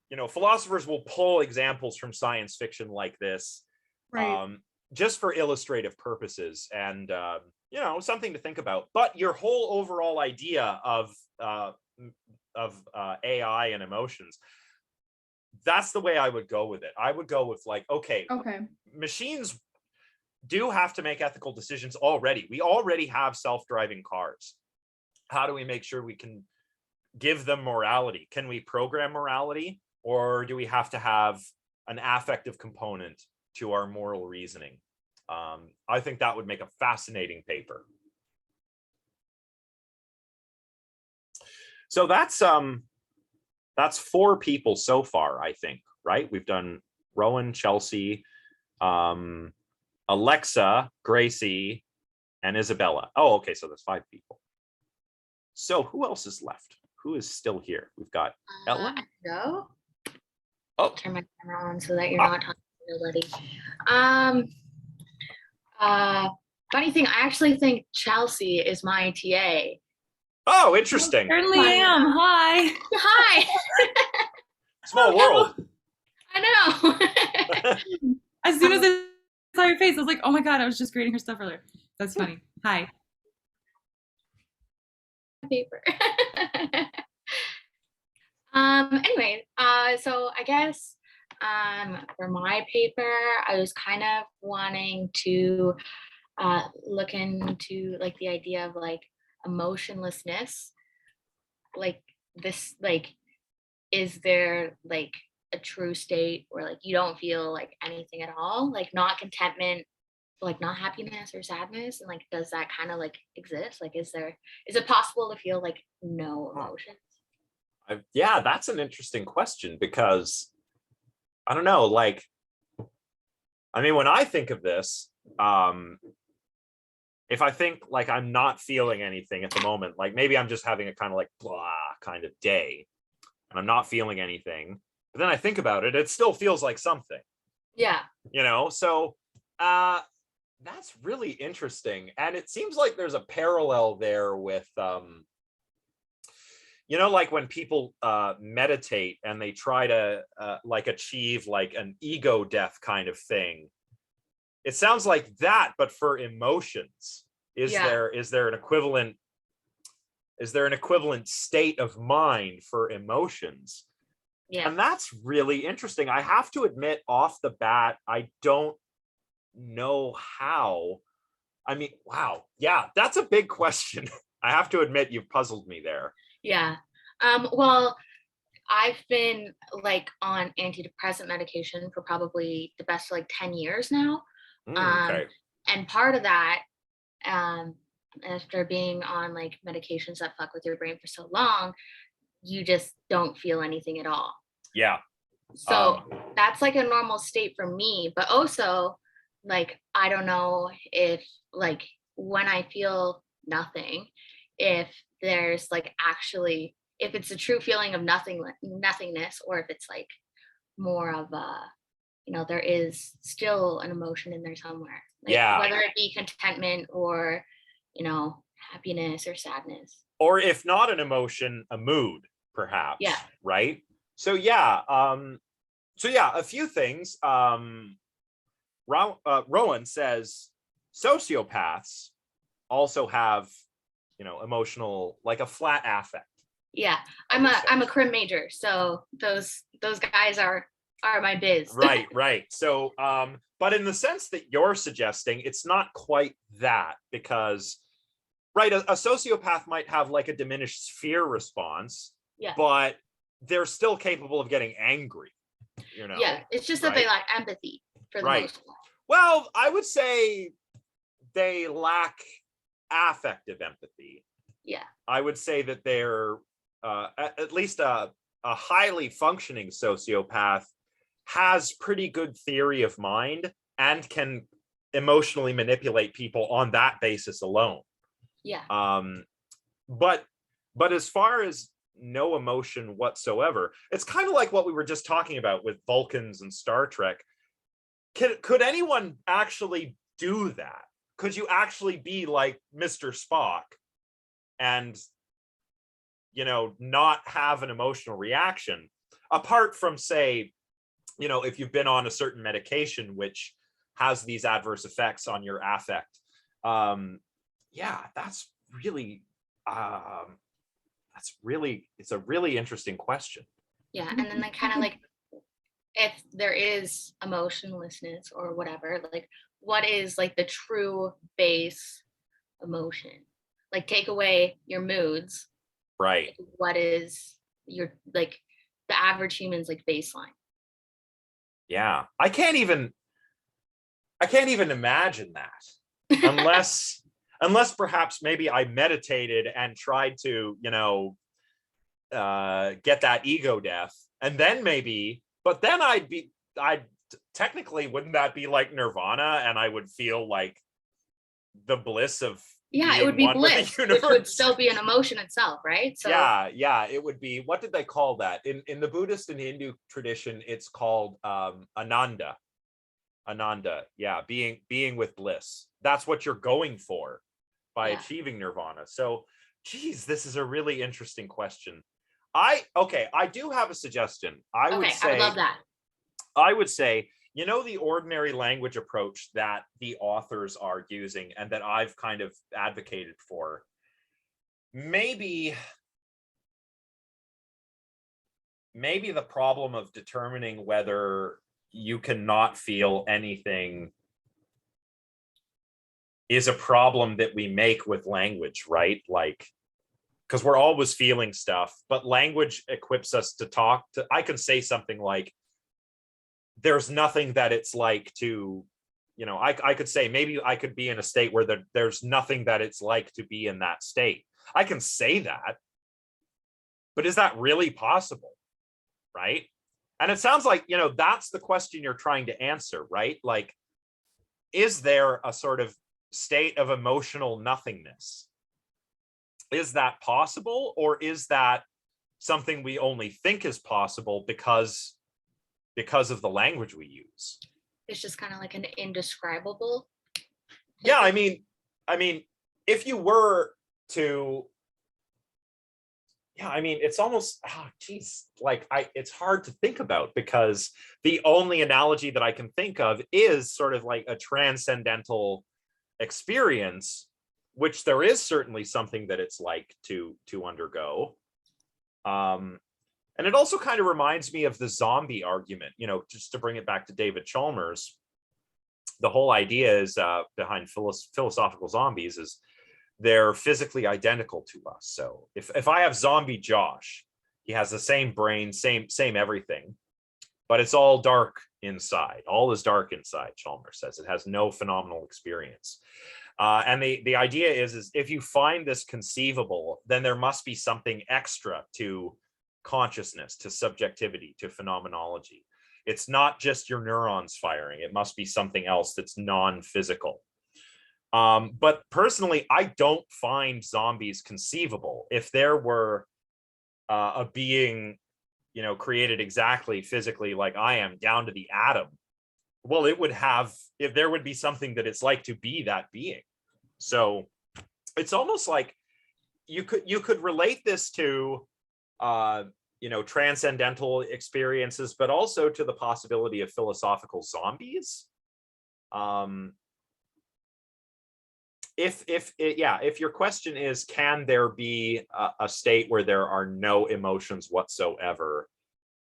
you know, philosophers will pull examples from science fiction like this, just for illustrative purposes, and you know, something to think about. But your whole overall idea of AI and emotions, that's the way I would go with it. I would go with like, okay, machines do have to make ethical decisions already. We already have self-driving cars. How do we make sure we can give them morality? Can we program morality, or do we have to have an affective component to our moral reasoning? I think that would make a fascinating paper. So that's 4 people so far, I think, right? We've done Rowan, Chelsea, Alexa, Gracie, and Isabella. Oh, okay, so there's 5 people. So who else is left? Who is still here? We've got Ellen. No. Oh, Turn my camera on so that you're not talking to nobody. Funny thing, I actually think Chelsea is my TA. oh, interesting. Certainly am. Hi. Hi. Small world. I know. As soon as I saw your face, I was like, oh my God, I was just grading her stuff earlier. That's funny. Hi. Paper. Anyway, so I guess for my paper, I was kind of wanting to look into like the idea of like emotionlessness. Like this, like, is there like a true state where like you don't feel like anything at all, like not contentment, like not happiness or sadness, and like does that kind of like exist? Like is it possible to feel like no emotions? Yeah, that's an interesting question, because I don't know, like, I mean, when I think of this, if I think like I'm not feeling anything at the moment, like maybe I'm just having a kind of like blah kind of day and I'm not feeling anything, but then I think about it, it still feels like something. Yeah. So that's really interesting. And it seems like there's a parallel there with like when people meditate and they try to like achieve like an ego death kind of thing. It sounds like that, but for emotions. Is there an equivalent state of mind for emotions? Yeah. And that's really interesting. I have to admit off the bat, I don't know how. I mean, wow. Yeah, that's a big question. I have to admit, you've puzzled me there. Yeah. Well, I've been like on antidepressant medication for probably the best like 10 years now. Okay. And part of that, after being on like medications that fuck with your brain for so long, you just don't feel anything at all. Yeah. So that's like a normal state for me, but also like, I don't know if like when I feel nothing, if there's like actually, if it's a true feeling of nothingness, or if it's like more of a, there is still an emotion in there somewhere. Like, yeah. Whether it be contentment or, happiness or sadness. Or if not an emotion, a mood, perhaps. Yeah. Right. So yeah. A few things. Rowan says sociopaths also have, emotional, like a flat affect. Yeah, I'm a crim major, so those guys are my biz. Right. So, but in the sense that you're suggesting, it's not quite that, because, right, a sociopath might have like a diminished fear response, yeah, but they're still capable of getting angry. Yeah, it's just that they lack empathy for the most part. Well, I would say they lack affective empathy. Yeah, I would say that they're at least a highly functioning sociopath has pretty good theory of mind and can emotionally manipulate people on that basis alone. Yeah. But as far as no emotion whatsoever, it's kind of like what we were just talking about with Vulcans and Star Trek. Could anyone actually do that? Could you actually be like Mr. Spock and, not have an emotional reaction, apart from, say, if you've been on a certain medication which has these adverse effects on your affect? That's really it's a really interesting question. Yeah, and then kind of like, if there is emotionlessness or whatever, like what is like the true base emotion? Like take away your moods, Right. what is your like the average human's like baseline? Yeah. I can't even imagine that unless perhaps maybe I meditated and tried to, get that ego death, and then maybe, but then I'd technically, wouldn't that be like nirvana, and I would feel like the bliss of Yeah, it being would be one with bliss, the which would universe? still be an emotion itself, right? So Yeah, it would be, what did they call that in the Buddhist and Hindu tradition? It's called ananda. Yeah, being with bliss. That's what you're going for by yeah. achieving nirvana. So geez, this is a really interesting question. I do have a suggestion. I would Okay, I would love that. the ordinary language approach that the authors are using and that I've kind of advocated for, maybe the problem of determining whether you cannot feel anything is a problem that we make with language, right? Like, because we're always feeling stuff, but language equips us to talk to. I can say something like, there's nothing that it's like to, I could say, maybe I could be in a state where there's nothing that it's like to be in that state. I can say that, but is that really possible? Right? And it sounds like, that's the question you're trying to answer, right? Like, is there a sort of state of emotional nothingness? Is that possible, or is that something we only think is possible because of the language we use? It's just kind of like an indescribable. Yeah, I mean, if you were to, yeah, I mean, it's almost, it's hard to think about, because the only analogy that I can think of is sort of like a transcendental experience, which there is certainly something that it's like to undergo. And it also kind of reminds me of the zombie argument, just to bring it back to David Chalmers. The whole idea is behind philosophical zombies is they're physically identical to us. So if I have zombie Josh, he has the same brain, same everything, but it's all dark inside. All is dark inside, Chalmers says. It has no phenomenal experience. And the idea is if you find this conceivable, then there must be something extra to consciousness, to subjectivity, to phenomenology. It's not just your neurons firing. It must be something else that's non-physical. But personally, I don't find zombies conceivable. If there were a being, created exactly physically like I am, down to the atom, well, if there would be something that it's like to be that being. So it's almost like you could relate this to transcendental experiences, but also to the possibility of philosophical zombies. If your question is, can there be a state where there are no emotions whatsoever,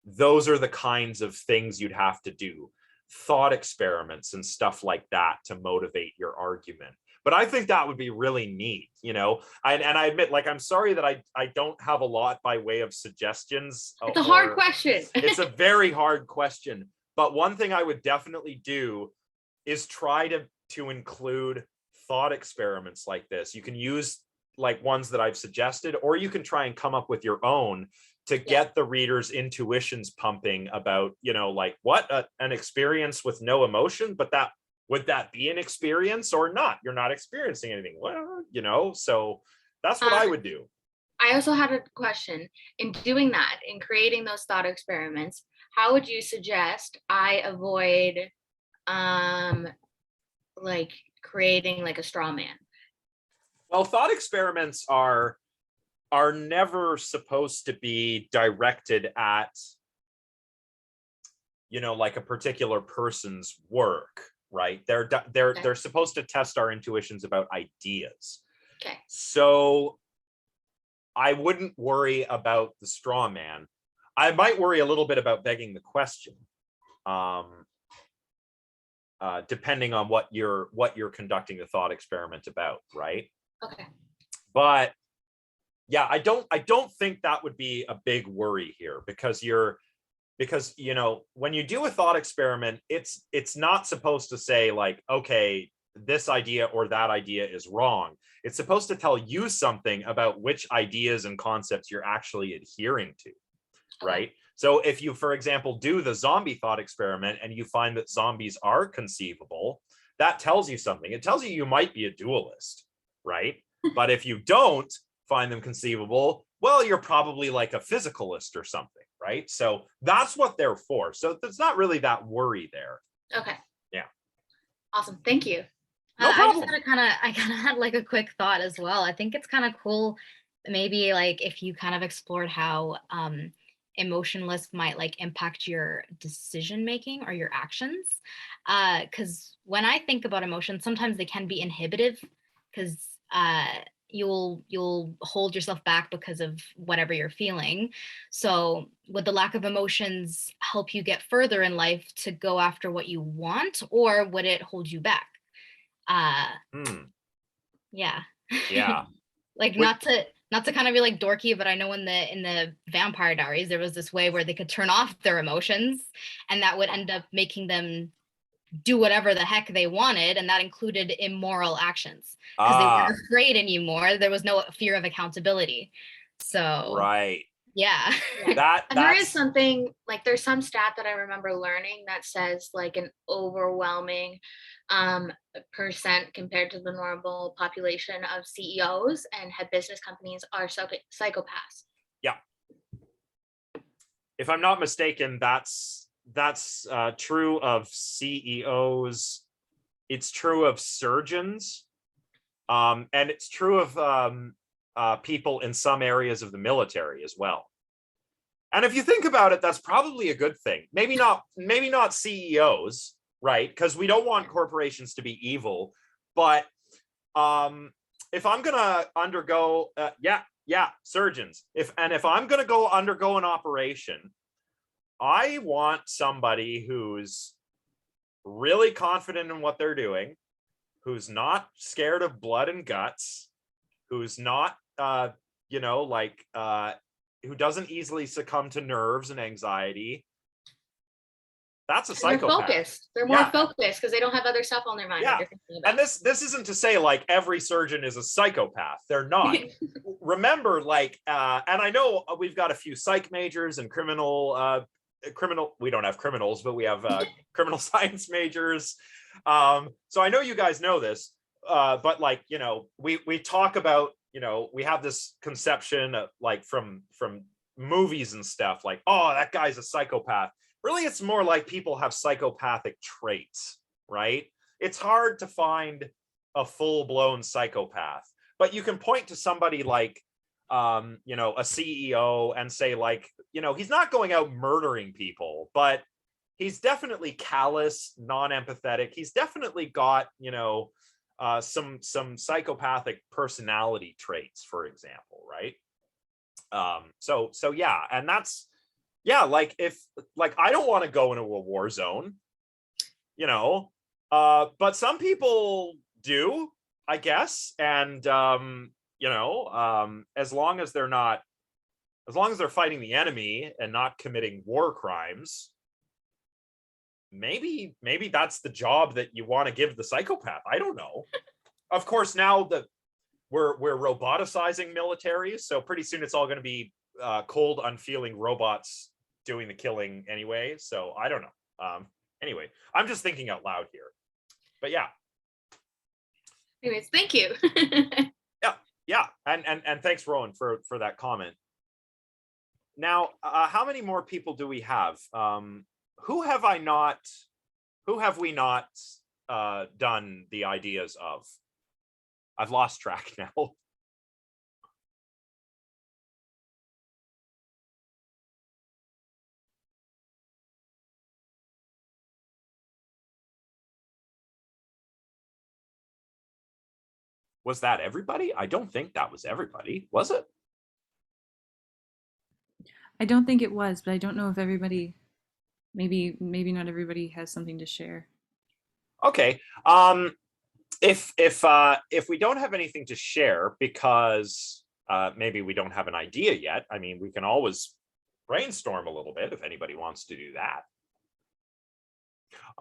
those are the kinds of things you'd have to do, thought experiments and stuff like that, to motivate your argument. But I think that would be really neat, and I admit, like, I'm sorry that I don't have a lot by way of suggestions. It's a hard question. It's a very hard question. But one thing I would definitely do is try to include thought experiments like this. You can use like ones that I've suggested, or you can try and come up with your own to get the reader's intuitions pumping about, like, what an experience with no emotion, but would that be an experience or not? You're not experiencing anything. Well, so that's what I would do. I also had a question. In doing that, in creating those thought experiments, how would you suggest I avoid like creating like a straw man? Well, thought experiments are never supposed to be directed at, like a particular person's work, right? They're supposed to test our intuitions about ideas. Okay. So I wouldn't worry about the straw man. I might worry a little bit about begging the question. depending on what you're conducting the thought experiment about, right? Okay. But yeah, I don't think that would be a big worry here, because you know, when you do a thought experiment, it's not supposed to say like, okay, this idea or that idea is wrong. It's supposed to tell you something about which ideas and concepts you're actually adhering to, right? So if you, for example, do the zombie thought experiment and you find that zombies are conceivable, that tells you something. It tells you you might be a dualist, right? But if you don't find them conceivable, well, you're probably like a physicalist or something, right? So that's what they're for. So there's not really that worry there. Okay. Yeah. Awesome. Thank you. No I problem. just I kind of had like a quick thought as well. I think it's kind of cool, maybe like if you kind of explored how emotionless might like impact your decision making or your actions. Because when I think about emotions, sometimes they can be inhibitive, because you'll hold yourself back because of whatever you're feeling. So would the lack of emotions help you get further in life to go after what you want, or would it hold you back? Yeah. Yeah. Like We- not to kind of be like dorky, but I know in the Vampire Diaries there was this way where they could turn off their emotions, and that would end up making them do whatever the heck they wanted, and that included immoral actions because they weren't afraid anymore. There was no fear of accountability. So right. yeah. Yeah. And there is something like, there's some stat that I remember learning that says like an overwhelming percent compared to the normal population of CEOs and head business companies are psychopaths. Yeah. If I'm not mistaken, that's true of CEOs. It's true of surgeons, and it's true of people in some areas of the military as well. And if you think about it, that's probably a good thing. Maybe not CEOs, right? Because we don't want corporations to be evil. But if I'm gonna undergo, surgeons. If I'm gonna go undergo an operation, I want somebody who's really confident in what they're doing, who's not scared of blood and guts, who's not who doesn't easily succumb to nerves and anxiety. That's a psychopath. They're focused. They're more focused because they don't have other stuff on their mind. Yeah. And this isn't to say like every surgeon is a psychopath. They're not. Remember, like, and I know we've got a few psych majors and criminal, we don't have criminals, but we have criminal science majors. So I know you guys know this, but like, you know, we talk about, you know, we have this conception of, like, from movies and stuff, like, oh, that guy's a psychopath. Really, it's more like people have psychopathic traits, right? It's hard to find a full-blown psychopath, but you can point to somebody like, you know, a CEO and say, like, you know, he's not going out murdering people, but he's definitely callous, non-empathetic. He's definitely got, you know, some psychopathic personality traits, for example, right? So yeah, and that's, yeah, like, if, like, I don't want to go into a war zone, you know, but some people do, I guess, and you know, as long as they're fighting the enemy and not committing war crimes, maybe that's the job that you want to give the psychopath. I don't know. Of course, now that we're roboticizing militaries, so pretty soon it's all going to be cold, unfeeling robots doing the killing anyway. So I don't know. Anyway, I'm just thinking out loud here. But yeah. Anyways, thank you. Yeah, and thanks, Rowan, for that comment. Now, how many more people do we have? Who have we not done the ideas of? I've lost track now. Was that everybody? I don't think that was everybody, was it? I don't think it was, but I don't know if everybody, maybe not everybody has something to share. Okay. If we don't have anything to share because maybe we don't have an idea yet, I mean, we can always brainstorm a little bit if anybody wants to do that.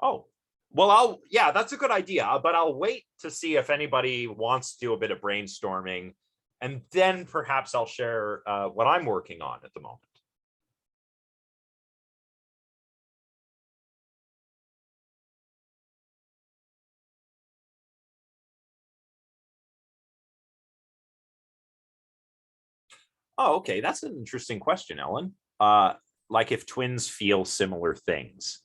Oh, well, yeah, that's a good idea, but I'll wait to see if anybody wants to do a bit of brainstorming, and then perhaps I'll share what I'm working on at the moment. Oh, okay, that's an interesting question, Ellen. Like if twins feel similar things.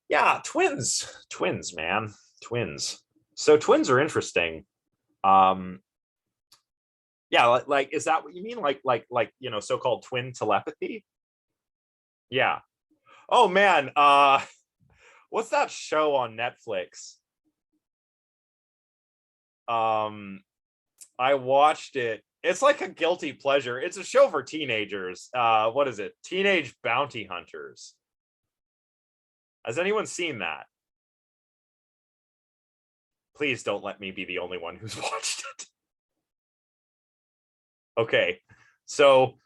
Yeah, twins, man, twins. So twins are interesting. Yeah, like is that what you mean? Like you know, so-called twin telepathy? Yeah. Oh man, what's that show on Netflix? I watched it. It's like a guilty pleasure. It's a show for teenagers. What is it? Teenage Bounty Hunters. Has anyone seen that? Please don't let me be the only one who's watched it. Okay, so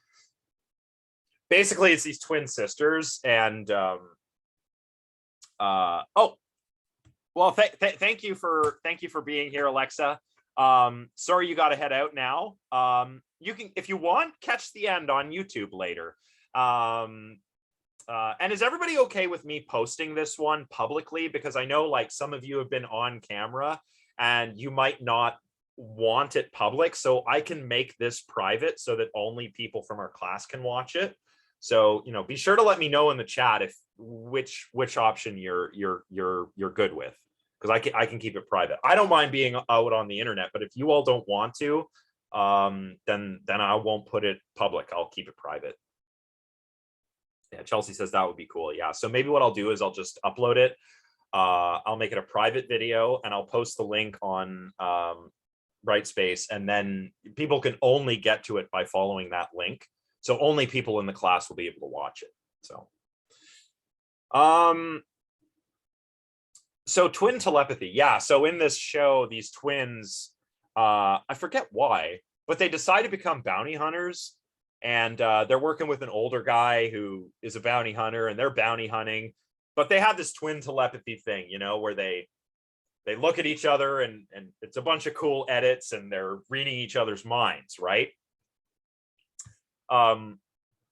basically it's these twin sisters, and oh, well, thank you for being here, Alexa. Sorry you got to head out now. You can, if you want, catch the end on YouTube later. And is everybody okay with me posting this one publicly? Because I know like some of you have been on camera and you might not want it public, so I can make this private so that only people from our class can watch it. So, you know, be sure to let me know in the chat if which option you're good with, because I can keep it private. I don't mind being out on the internet, but if you all don't want to, then I won't put it public. I'll keep it private. Yeah, Chelsea says that would be cool. Yeah, so maybe what I'll do is I'll just upload it. I'll make it a private video and I'll post the link on Brightspace, and then people can only get to it by following that link. So only people in the class will be able to watch it. So twin telepathy. Yeah, so in this show, these twins, I forget why, but they decide to become bounty hunters, and they're working with an older guy who is a bounty hunter, and they're bounty hunting, but they have this twin telepathy thing, you know, where they look at each other, and it's a bunch of cool edits, and they're reading each other's minds, right?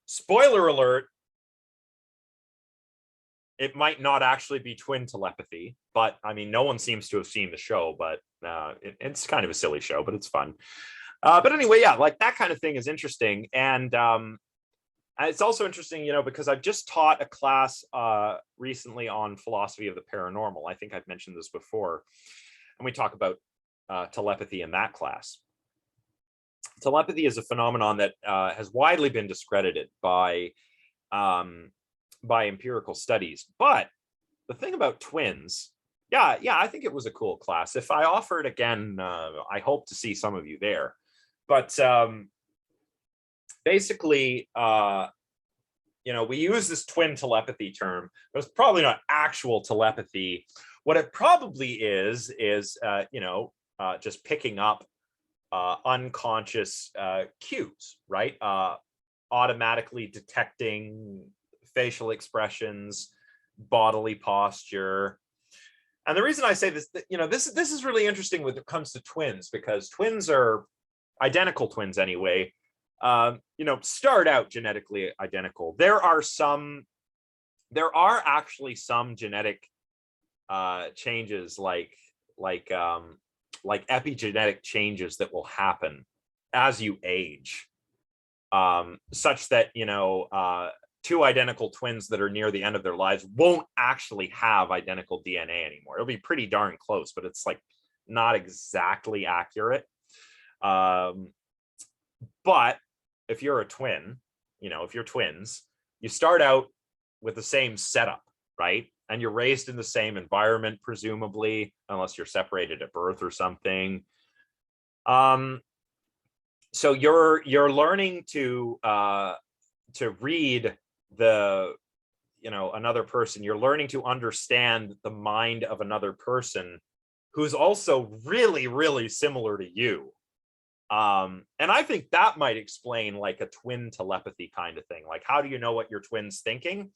Spoiler alert, it might not actually be twin telepathy, but I mean, no one seems to have seen the show, but it's kind of a silly show, but it's fun. But anyway, yeah, like that kind of thing is interesting. And it's also interesting, you know, because I've just taught a class recently on philosophy of the paranormal. I think I've mentioned this before. And we talk about telepathy in that class. Telepathy is a phenomenon that has widely been discredited by empirical studies. But the thing about twins, yeah, I think it was a cool class. If I offer it again, I hope to see some of you there. But basically, you know, we use this twin telepathy term, but it's probably not actual telepathy. What it probably is you know, just picking up unconscious cues, right? Automatically detecting facial expressions, bodily posture. And the reason I say this, you know, this is really interesting when it comes to twins, because twins are identical twins anyway. You know, start out genetically identical. There are actually some genetic changes, like epigenetic changes that will happen as you age, such that, you know, two identical twins that are near the end of their lives won't actually have identical DNA anymore. It'll be pretty darn close, but it's like not exactly accurate. But if you're a twin, you know, if you're twins, you start out with the same setup, right? And you're raised in the same environment, presumably, unless you're separated at birth or something. So you're learning to read the another person, you're learning to understand the mind of another person who's also really, really similar to you. And I think that might explain like a twin telepathy kind of thing. Like, how do you know what your twin's thinking?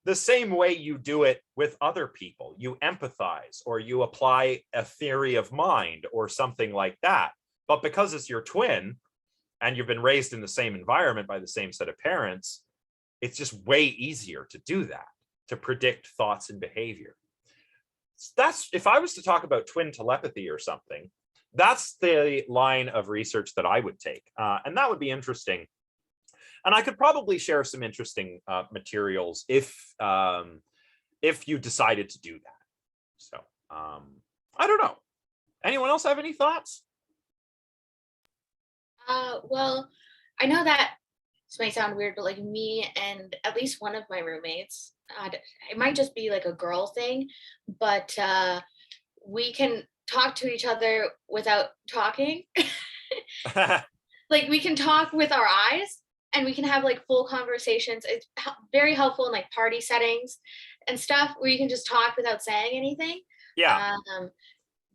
The same way you do it with other people. You empathize, or you apply a theory of mind or something like that. But because it's your twin and you've been raised in the same environment by the same set of parents, it's just way easier to do that, to predict thoughts and behavior. That's, if I was to talk about twin telepathy or something, that's the line of research that I would take. And that would be interesting. And I could probably share some interesting materials if you decided to do that. So I don't know. Anyone else have any thoughts? Well, I know that this might sound weird, but like me and at least one of my roommates, it might just be like a girl thing, but we can talk to each other without talking. Like we can talk with our eyes and we can have like full conversations. It's very helpful in like party settings and stuff where you can just talk without saying anything. Yeah.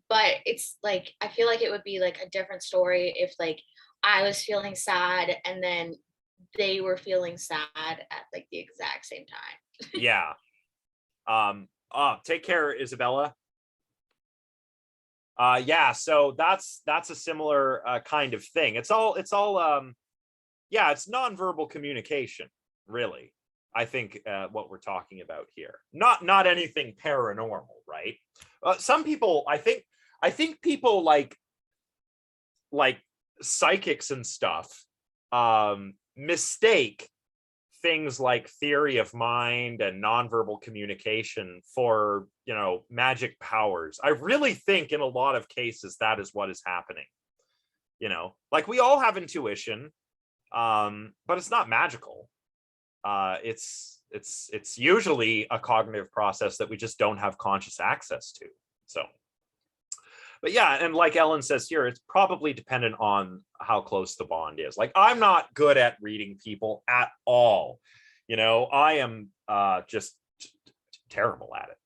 But it's like, I feel like it would be like a different story if like I was feeling sad and then they were feeling sad at like the exact same time. Yeah. Take care, Isabella. Yeah, so that's a similar kind of thing. It's all yeah, it's nonverbal communication, really. I think what we're talking about here. Not anything paranormal, right? Some people, I think people like psychics and stuff mistake things like theory of mind and nonverbal communication for, magic powers. I really think in a lot of cases that is what is happening. Like we all have intuition, but it's not magical. It's usually a cognitive process that we just don't have conscious access to. So, but yeah, and like Ellen says here, it's probably dependent on how close the bond is. Like I'm not good at reading people at all. I am just terrible at it.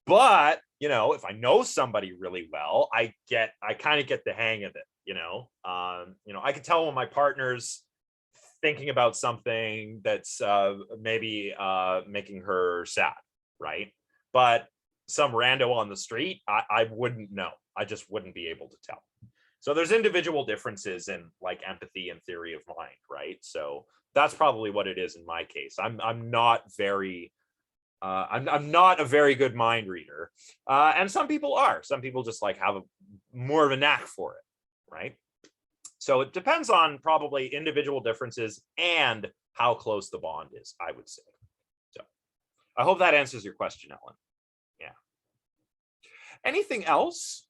But, if I know somebody really well, I kind of get the hang of it, I can tell when my partner's thinking about something that's maybe making her sad, right? But some rando on the street, I wouldn't know. I just wouldn't be able to tell. So there's individual differences in like empathy and theory of mind, right? So that's probably what it is in my case. I'm not not a very good mind reader, and some people are. Some people just like have more of a knack for it, right? So it depends on probably individual differences and how close the bond is, I would say. So I hope that answers your question, Ellen. Yeah. Anything else?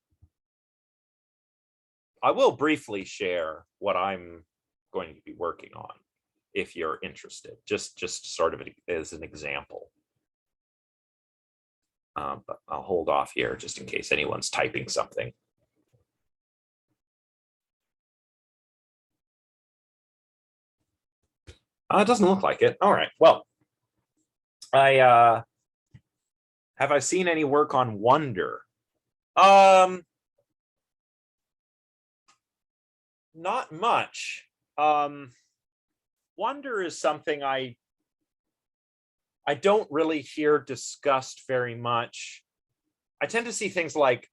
I will briefly share what I'm going to be working on if you're interested, just sort of as an example. But I'll hold off here just in case anyone's typing something. It doesn't look like it. All right. Well, have I seen any work on wonder? Not much. Wonder is something I don't really hear discussed very much. I tend to see things like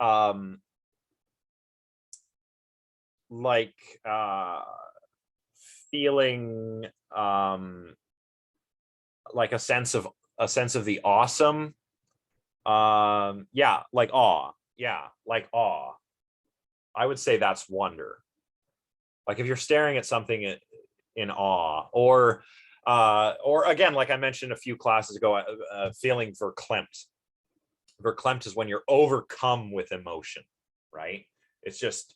feeling like a sense of the awesome. Yeah, like awe. Yeah, like awe. I would say that's wonder. Like if you're staring at something in awe, or again, like I mentioned a few classes ago, feeling verklempt. Verklempt is when you're overcome with emotion, right? It's just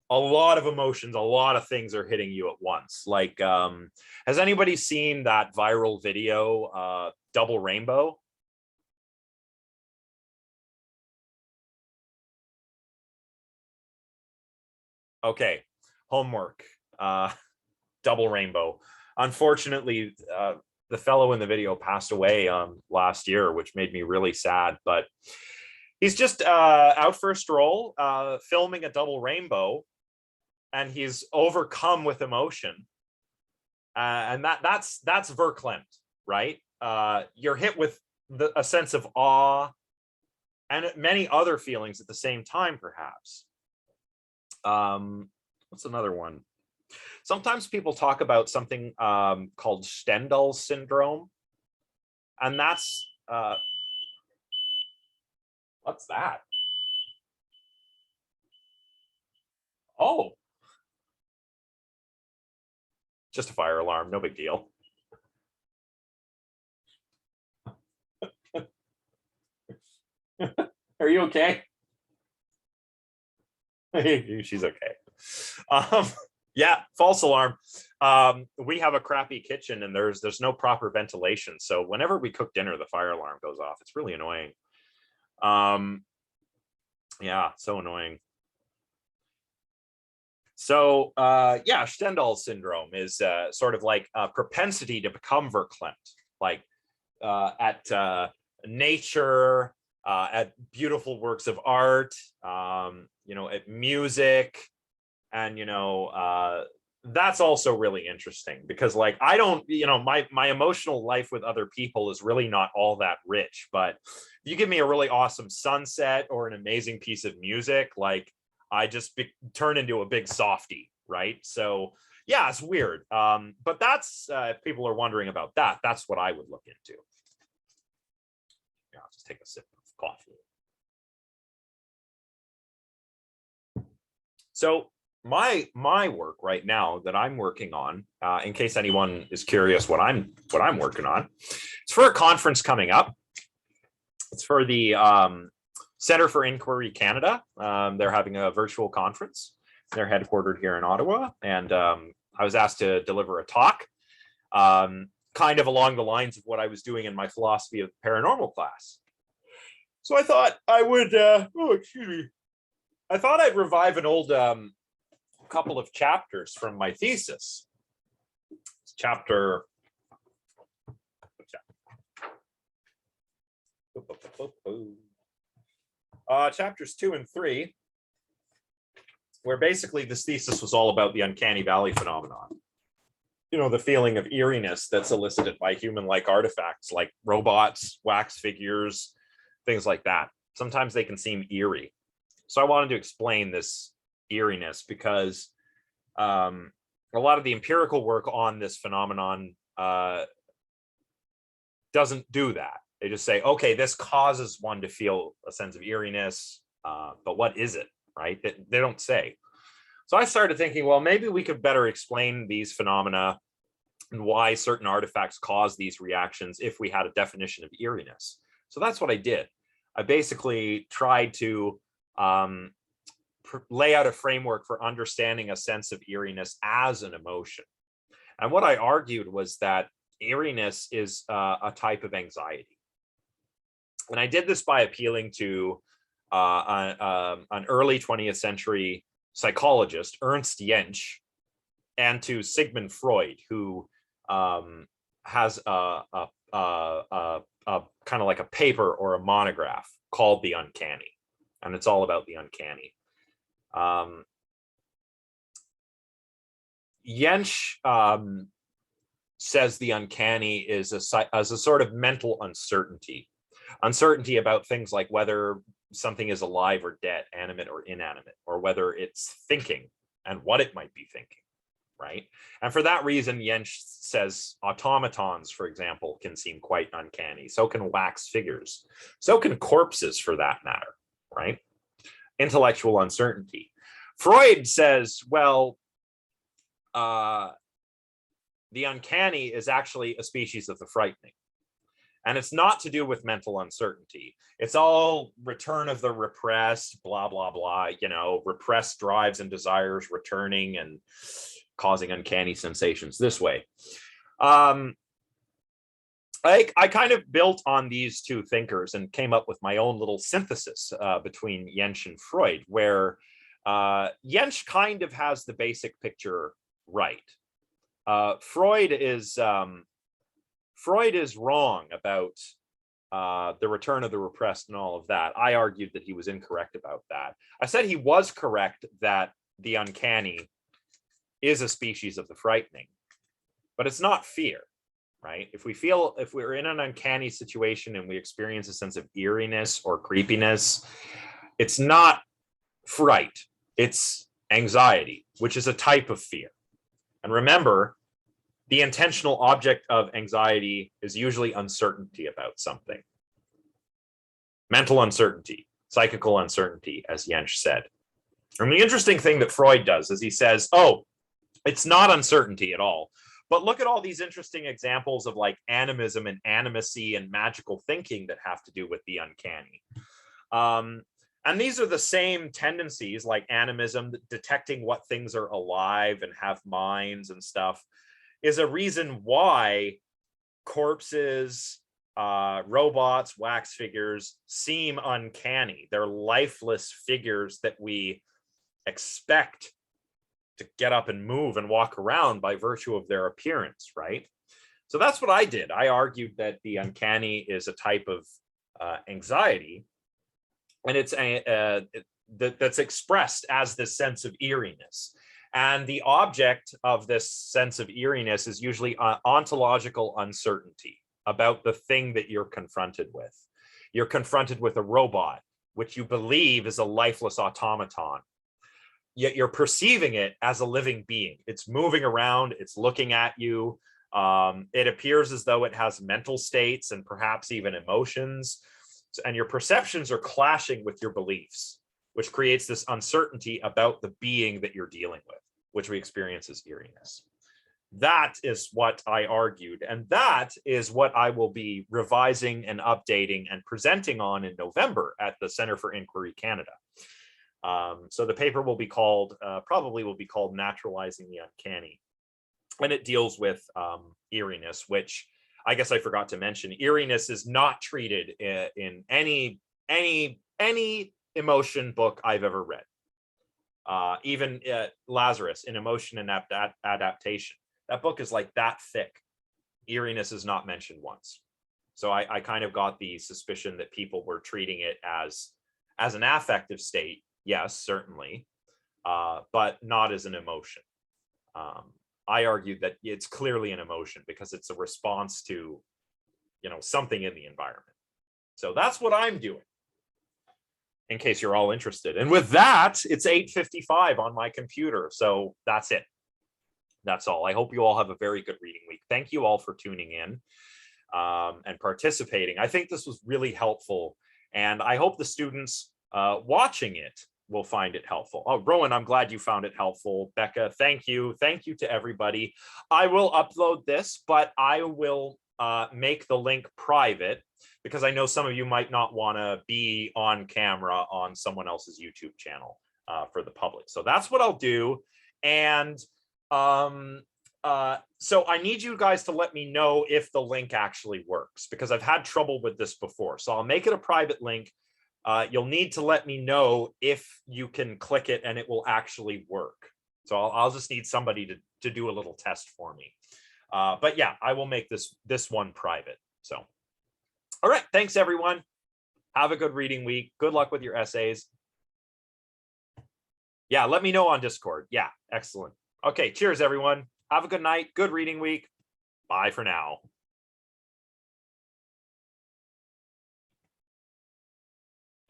a lot of emotions, a lot of things are hitting you at once. Like, has anybody seen that viral video, Double Rainbow? Okay, homework, Double Rainbow. Unfortunately, the fellow in the video passed away last year, which made me really sad. But he's just out for a stroll, filming a double rainbow, and he's overcome with emotion. And that's verklempt, right? You're hit with a sense of awe and many other feelings at the same time, perhaps. What's another one? Sometimes people talk about something called Stendhal syndrome, and that's what's that? Oh, just a fire alarm, no big deal. Are you okay? She's okay. Yeah, false alarm. We have a crappy kitchen and there's no proper ventilation. So whenever we cook dinner, the fire alarm goes off. It's really annoying. Yeah, so annoying. So yeah, Stendhal syndrome is sort of like a propensity to become verklempt, like at nature, at beautiful works of art, you know, at music. And, you know, that's also really interesting because, like, I don't, you know, my emotional life with other people is really not all that rich. But if you give me a really awesome sunset or an amazing piece of music, like, I just turn into a big softie, right? So, yeah, it's weird. But that's, if people are wondering about that, that's what I would look into. Yeah, I'll just take a sip of coffee. So, my work right now that I'm working on, in case anyone is curious what I'm working on, it's for a conference coming up. It's for the Center for Inquiry Canada. They're having a virtual conference. They're headquartered here in Ottawa, and I was asked to deliver a talk, kind of along the lines of what I was doing in my philosophy of paranormal class. So I thought I would, oh, excuse me. I thought I'd revive an old couple of chapters from my thesis. It's chapters 2 and 3, where basically this thesis was all about the uncanny valley phenomenon. You know, the feeling of eeriness that's elicited by human-like artifacts like robots, wax figures, things like that. Sometimes they can seem eerie. So I wanted to explain this eeriness because a lot of the empirical work on this phenomenon doesn't do that. They just say, okay, this causes one to feel a sense of eeriness, but what is it, right? They don't say. So I started thinking, well, maybe we could better explain these phenomena and why certain artifacts cause these reactions if we had a definition of eeriness. So that's what I did. I basically tried to lay out a framework for understanding a sense of eeriness as an emotion. And what I argued was that eeriness is a type of anxiety. And I did this by appealing to an early 20th century psychologist, Ernst Jentsch, and to Sigmund Freud, who has a kind of like a paper or a monograph called The Uncanny. And it's all about the uncanny. Jentsch says the uncanny is a sort of mental uncertainty about things like whether something is alive or dead, animate or inanimate, or whether it's thinking and what it might be thinking, right? And for that reason, Jentsch says automatons, for example, can seem quite uncanny. So can wax figures. So can corpses, for that matter, right? Intellectual uncertainty. Freud says, well, the uncanny is actually a species of the frightening. And it's not to do with mental uncertainty. It's all return of the repressed, blah, blah, blah, you know, repressed drives and desires returning and causing uncanny sensations this way. I kind of built on these two thinkers and came up with my own little synthesis between Jentsch and Freud, where Jentsch kind of has the basic picture right. Freud Freud is wrong about the return of the repressed and all of that. I argued that he was incorrect about that. I said he was correct that the uncanny is a species of the frightening, but it's not fear, right? If we're in an uncanny situation and we experience a sense of eeriness or creepiness, it's not fright, it's anxiety, which is a type of fear. And remember, the intentional object of anxiety is usually uncertainty about something. Mental uncertainty, psychical uncertainty, as Jensch said. And the interesting thing that Freud does is he says, oh, it's not uncertainty at all. But look at all these interesting examples of like animism and animacy and magical thinking that have to do with the uncanny. And these are the same tendencies like animism, detecting what things are alive and have minds and stuff, is a reason why corpses, robots, wax figures seem uncanny. They're lifeless figures that we expect to get up and move and walk around by virtue of their appearance, right? So that's what I did. I argued that the uncanny is a type of anxiety, and it's that's expressed as this sense of eeriness. And the object of this sense of eeriness is usually ontological uncertainty about the thing that you're confronted with. You're confronted with a robot, which you believe is a lifeless automaton, yet you're perceiving it as a living being. It's moving around, it's looking at you. It appears as though it has mental states and perhaps even emotions. And your perceptions are clashing with your beliefs, which creates this uncertainty about the being that you're dealing with, which we experience as eeriness. That is what I argued, and that is what I will be revising and updating and presenting on in November at the Center for Inquiry Canada. So the paper will be called, probably will be called Naturalizing the Uncanny. And it deals with eeriness, which I guess I forgot to mention. Eeriness is not treated in any emotion book I've ever read. Even Lazarus in Emotion and Adaptation. That book is like that thick. Eeriness is not mentioned once. So I kind of got the suspicion that people were treating it as an affective state. Yes, certainly, but not as an emotion. I argued that it's clearly an emotion because it's a response to, something in the environment. So that's what I'm doing, in case you're all interested. And with that, it's 8:55 on my computer. So that's it. That's all. I hope you all have a very good reading week. Thank you all for tuning in and participating. I think this was really helpful. And I hope the students watching it will find it helpful. Oh, Rowan, I'm glad you found it helpful. Becca, thank you. Thank you to everybody. I will upload this, but I will make the link private because I know some of you might not want to be on camera on someone else's YouTube channel for the public. So that's what I'll do. And so I need you guys to let me know if the link actually works, because I've had trouble with this before. So I'll make it a private link. You'll need to let me know if you can click it and it will actually work. So I'll just need somebody to do a little test for me. But yeah, I will make this one private. So, all right. Thanks, everyone. Have a good reading week. Good luck with your essays. Yeah, let me know on Discord. Yeah, excellent. Okay, cheers, everyone. Have a good night. Good reading week. Bye for now.